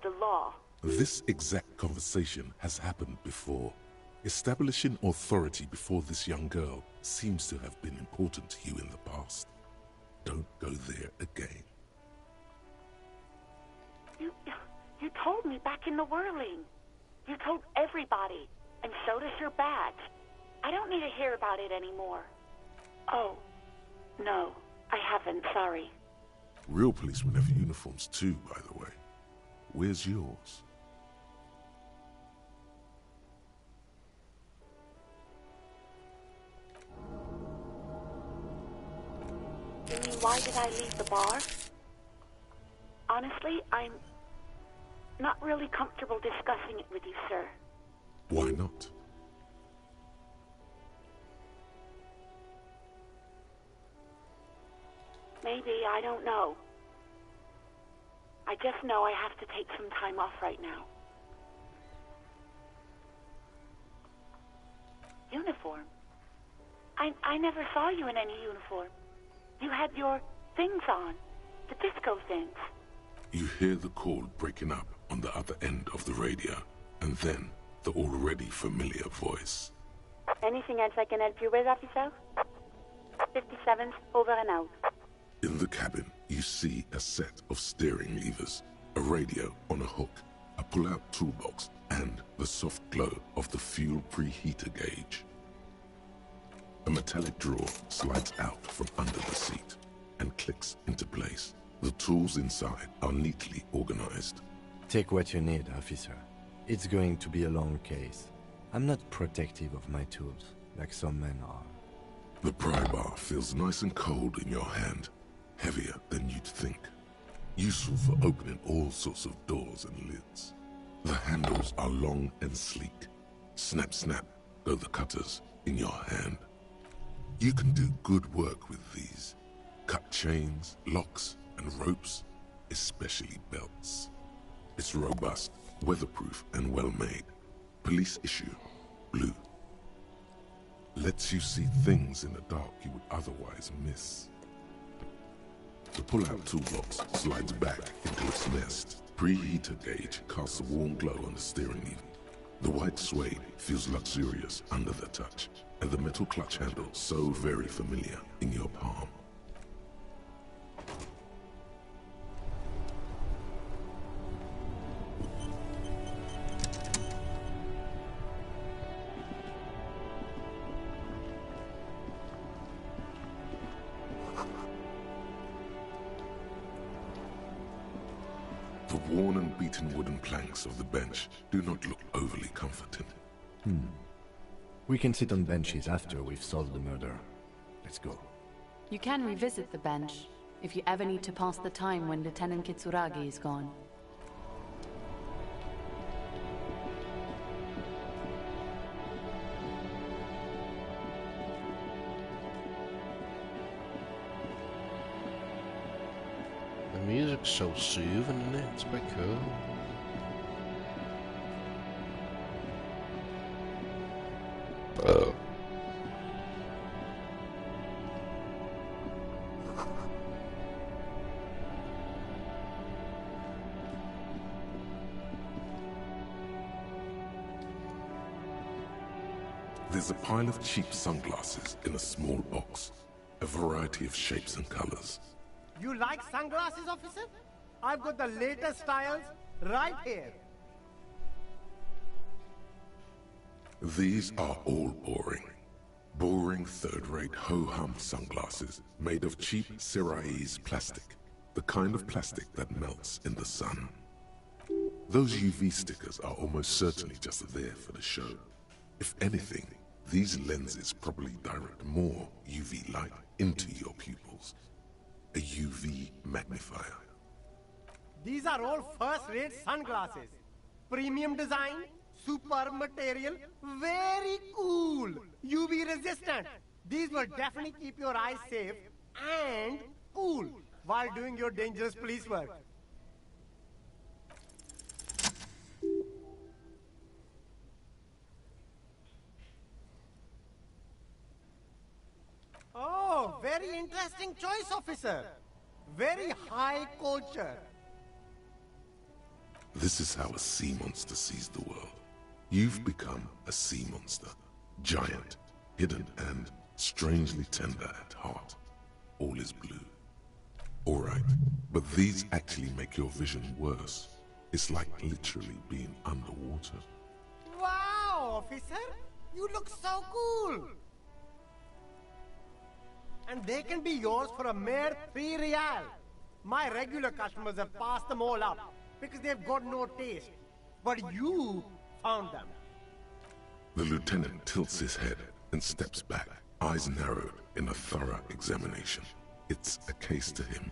Speaker 14: The law.
Speaker 4: This exact conversation has happened before. Establishing authority before this young girl seems to have been important to you in the past. Don't go there again.
Speaker 14: You told me back in the whirling. You told everybody, and showed us your badge. I don't need to hear about it anymore. Oh, no, I haven't, sorry.
Speaker 4: Real policemen have uniforms too, by the way. Where's yours?
Speaker 14: You mean, why did I leave the bar? Honestly, I'm not really comfortable discussing it with you, sir.
Speaker 4: Why not?
Speaker 14: Maybe, I don't know. I just know I have to take some time off right now. Uniform? I never saw you in any uniform. You had your things on. The disco things.
Speaker 4: You hear the call breaking up on the other end of the radio, and then the already familiar voice.
Speaker 14: Anything else I can help you with, officer? 57's over and out.
Speaker 4: In the cabin, you see a set of steering levers, a radio on a hook, a pull-out toolbox, and the soft glow of the fuel preheater gauge. A metallic drawer slides out from under the seat and clicks into place. The tools inside are neatly organized.
Speaker 9: Take what you need, officer. It's going to be a long case. I'm not protective of my tools, like some men are.
Speaker 4: The pry bar feels nice and cold in your hand, heavier than you'd think. Useful for opening all sorts of doors and lids. The handles are long and sleek. Snap, snap, go the cutters in your hand. You can do good work with these. Cut chains, locks, and ropes, especially belts. It's robust, weatherproof, and well-made. Police issue, blue. Lets you see things in the dark you would otherwise miss. The pull-out toolbox slides back into its nest. Preheater gauge casts a warm glow on the steering lever. The white suede feels luxurious under the touch, and the metal clutch handle so very familiar in your palm. The worn and beaten wooden planks of the bench do not look overly comforting.
Speaker 9: We can sit on benches after we've solved the murder. Let's go.
Speaker 8: You can revisit the bench if you ever need to pass the time when Lieutenant Kitsuragi is gone.
Speaker 1: The music's so soothing, isn't it? It's quite cool.
Speaker 4: There's a pile of cheap sunglasses in a small box, a variety of shapes and colors.
Speaker 20: You like sunglasses, officer? I've got the latest styles right here.
Speaker 4: These are all boring. Boring third-rate ho-hum sunglasses made of cheap Syrahese plastic, the kind of plastic that melts in the sun. Those UV stickers are almost certainly just there for the show. If anything, these lenses probably direct more UV light into your pupils. A UV magnifier.
Speaker 20: These are all first-rate sunglasses. Premium design, superb material, very cool. UV resistant. These will definitely keep your eyes safe and cool while doing your dangerous police work. Oh, very interesting choice, officer. Very high culture.
Speaker 4: This is how a sea monster sees the world. You've become a sea monster. Giant, hidden, and strangely tender at heart. All is blue. Alright, but these actually make your vision worse. It's like literally being underwater.
Speaker 20: Wow, officer! You look so cool! And they can be yours for a mere 3 real. My regular customers have passed them all up because they've got no taste. But you found them.
Speaker 4: The lieutenant tilts his head and steps back, eyes narrowed in a thorough examination. It's a case to him.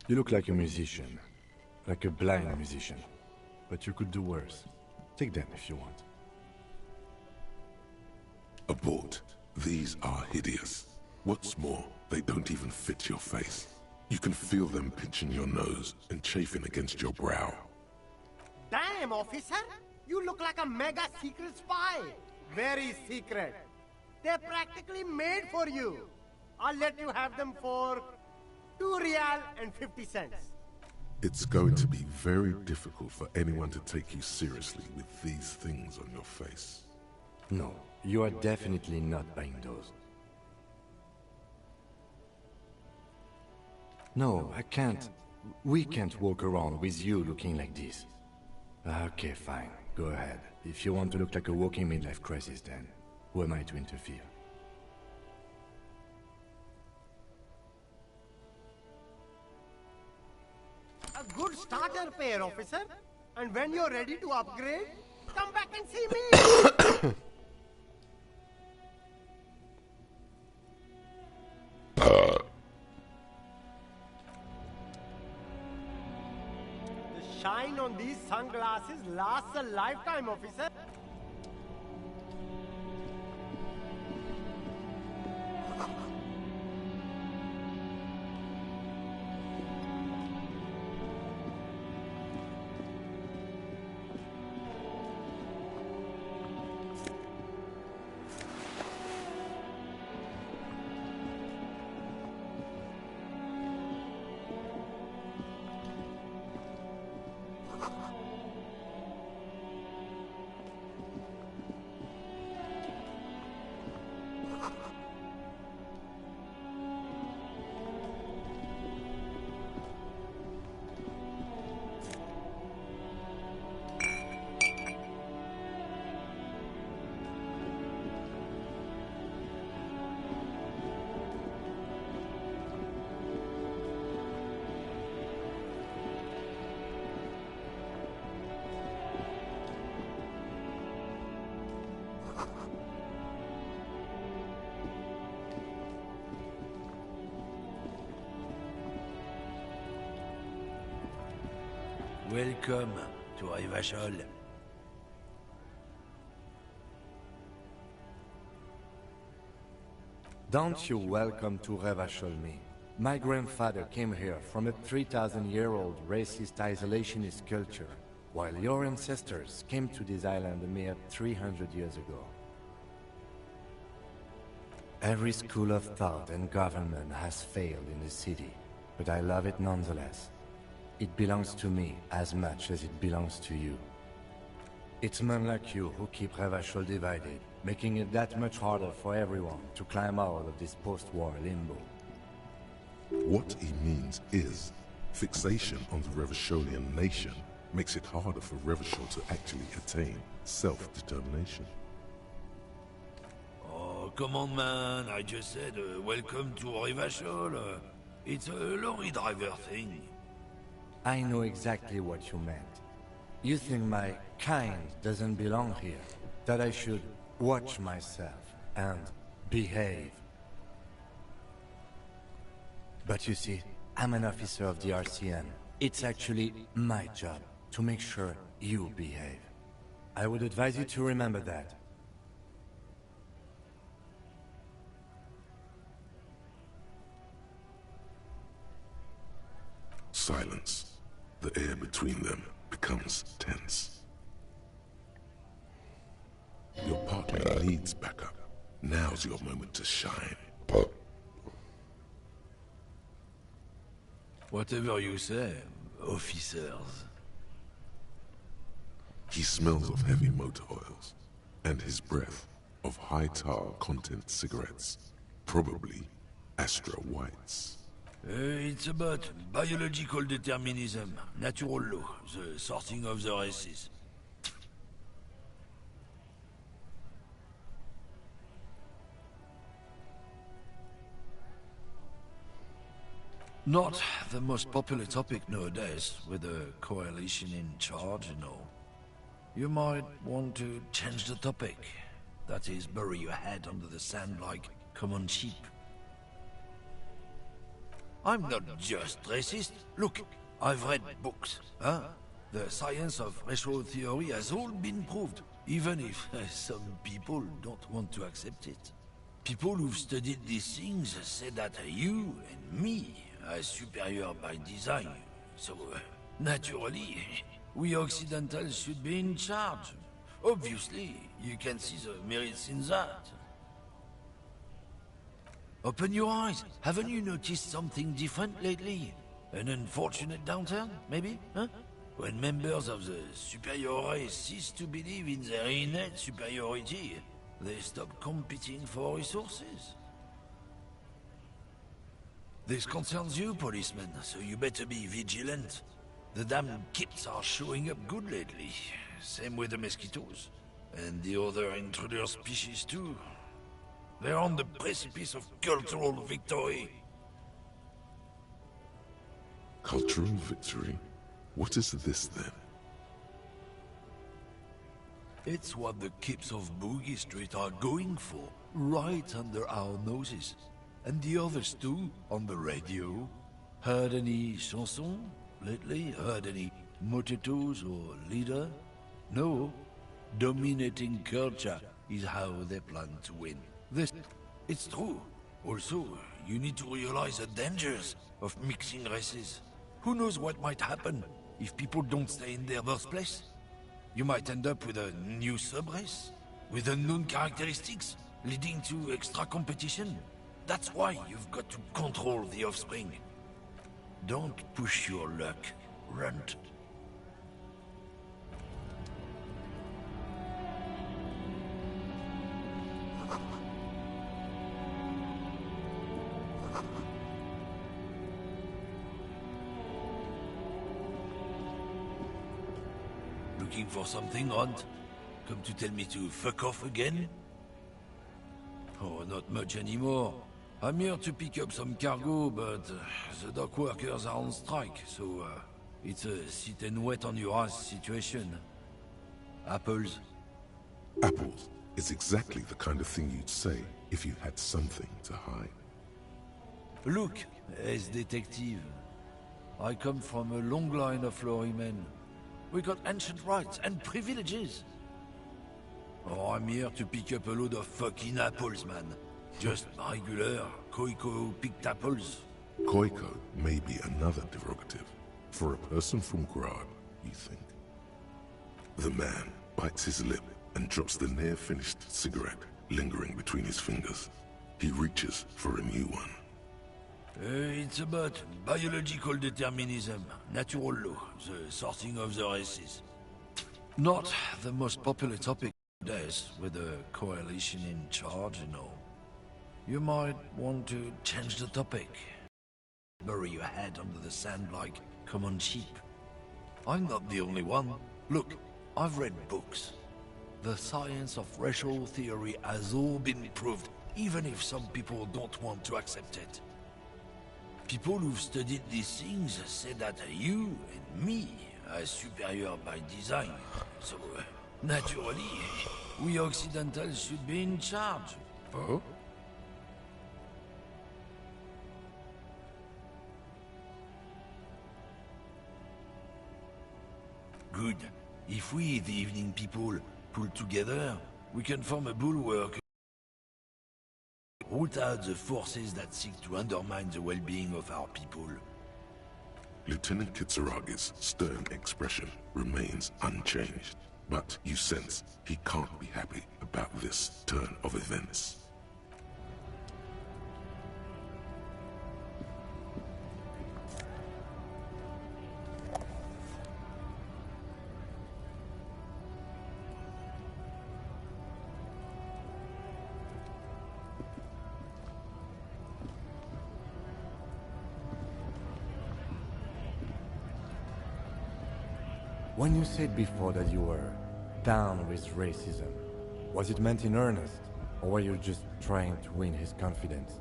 Speaker 9: You look like a musician. Like a blind musician. But you could do worse. Take them if you want.
Speaker 4: Abort. These are hideous. What's more, they don't even fit your face. You can feel them pinching your nose and chafing against your brow.
Speaker 20: Damn, officer! You look like a mega secret spy. Very secret. They're practically made for you. I'll let you have them for 2 real and 50 cents.
Speaker 4: It's going to be very difficult for anyone to take you seriously with these things on your face.
Speaker 9: No, You are definitely not buying those. No, I can't. We can't walk around with you looking like this. Okay, fine. Go ahead. If you want to look like a walking midlife crisis, then who am I to interfere?
Speaker 20: A good starter pair, officer. And when you're ready to upgrade, come back and see me. The shine on these sunglasses lasts a lifetime, officer.
Speaker 21: Welcome to Revachol.
Speaker 9: Don't you welcome to Revachol me. My grandfather came here from a 3,000-year-old racist isolationist culture, while your ancestors came to this island a mere 300 years ago. Every school of thought and government has failed in the city, but I love it nonetheless. It belongs to me as much as it belongs to you. It's men like you who keep Revachol divided, making it that much harder for everyone to climb out of this post-war limbo.
Speaker 4: What he means is, fixation on the Revacholian nation makes it harder for Revachol to actually attain self-determination.
Speaker 21: Oh, come on, man. I just said, welcome to Revachol. It's a lorry driver thing.
Speaker 9: I know exactly what you meant. You think my kind doesn't belong here, that I should watch myself and behave. But you see, I'm an officer of the RCM. It's actually my job to make sure you behave. I would advise you to remember that.
Speaker 4: Silence. The air between them becomes tense. Your partner needs backup. Now's your moment to shine.
Speaker 21: Whatever you say, officers.
Speaker 4: He smells of heavy motor oils, and his breath of high tar content cigarettes, probably Astra Whites.
Speaker 21: It's about biological determinism, natural law, the sorting of the races. Not the most popular topic nowadays, with the coalition in charge and all. You might want to change the topic. That is, bury your head under the sand like common sheep. I'm not just racist. Look, I've read books, huh? The science of racial theory has all been proved, even if some people don't want to accept it. People who've studied these things say that you and me are superior by design. So, naturally, we Occidentals should be in charge. Obviously, you can see the merits in that. Open your eyes. Haven't you noticed something different lately? An unfortunate downturn, maybe? Huh? When members of the superior race cease to believe in their innate superiority, They stop competing for resources. This concerns you, policeman, so you better be vigilant. The damn kips are showing up good lately. Same with the mosquitoes. And the other intruder species too. They're on the precipice of cultural victory.
Speaker 4: Cultural victory? What is this then?
Speaker 21: It's what the kips of Boogie Street are going for, right under our noses. And the others too, on the radio. Heard any chansons lately? Heard any motetos or leader? No. Dominating culture is how they plan to win. It's true. Also, you need to realize the dangers of mixing races. Who knows what might happen if people don't stay in their birthplace? You might end up with a new sub-race, with unknown characteristics, leading to extra competition. That's why you've got to control the offspring. Don't push your luck. Runt. Looking for something, Runt? Come to tell me to fuck off again? Oh, not much anymore. I'm here to pick up some cargo, but the dock workers are on strike, so it's a sit and wait on your ass situation. Apples?
Speaker 4: Apples is exactly the kind of thing you'd say if you had something to hide.
Speaker 21: Look, as detective, I come from a long line of lorrymen. We got ancient rights and privileges. Oh, I'm here to pick up a load of fucking apples, man. Just regular Koiko-picked apples.
Speaker 4: Koiko may be another derogative. For a person from Grad, you think. The man bites his lip and drops the near-finished cigarette lingering between his fingers. He reaches for a new one.
Speaker 21: It's about biological determinism, natural law, the sorting of the races. Not the most popular topic nowadays, with the coalition in charge and all. You might want to change the topic. Bury your head under the sand like common sheep. I'm not the only one. Look, I've read books. The science of racial theory has all been proved, even if some people don't want to accept it. People who've studied these things say that you and me are superior by design. So, naturally, we Occidentals should be in charge.
Speaker 4: Oh?
Speaker 21: Good. If we, the evening people, pull together, we can form a bulwark. Root out the forces that seek to undermine the well-being of our people.
Speaker 4: Lieutenant Kitsuragi's stern expression remains unchanged, but you sense he can't be happy about this turn of events.
Speaker 9: When you said before that you were down with racism, was it meant in earnest, or were you just trying to win his confidence?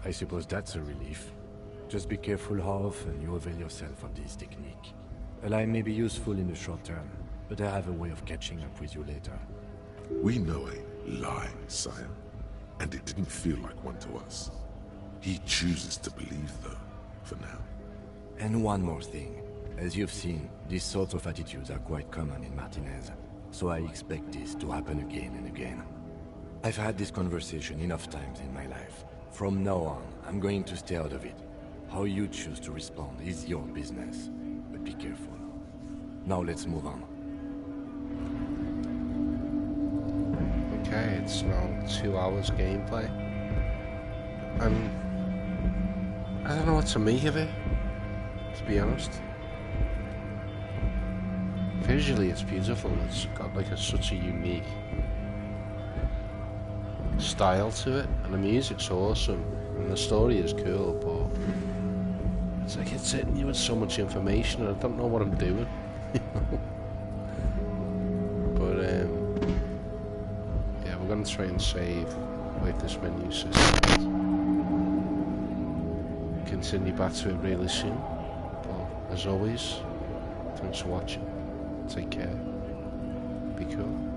Speaker 9: I suppose that's a relief. Just be careful how often you avail yourself of this technique. A lie may be useful in the short term, but I have a way of catching up with you later.
Speaker 4: We know a lie, sire, and it didn't feel like one to us. He chooses to believe, though, for now.
Speaker 9: And one more thing. As you've seen, these sorts of attitudes are quite common in Martinez, so I expect this to happen again and again. I've had this conversation enough times in my life. From now on, I'm going to stay out of it. How you choose to respond is your business, but be careful. Now let's move on.
Speaker 1: Okay, it's now 2 hours gameplay. I don't know what to make of it, to be honest. Visually it's beautiful, it's got like such a unique style to it, and the music's awesome, and the story is cool, but it's like it's hitting you with so much information, and I don't know what I'm doing. But yeah, we're gonna try and save with this menu system. Continue back to it really soon. But as always, thanks for watching. Take care. Be cool.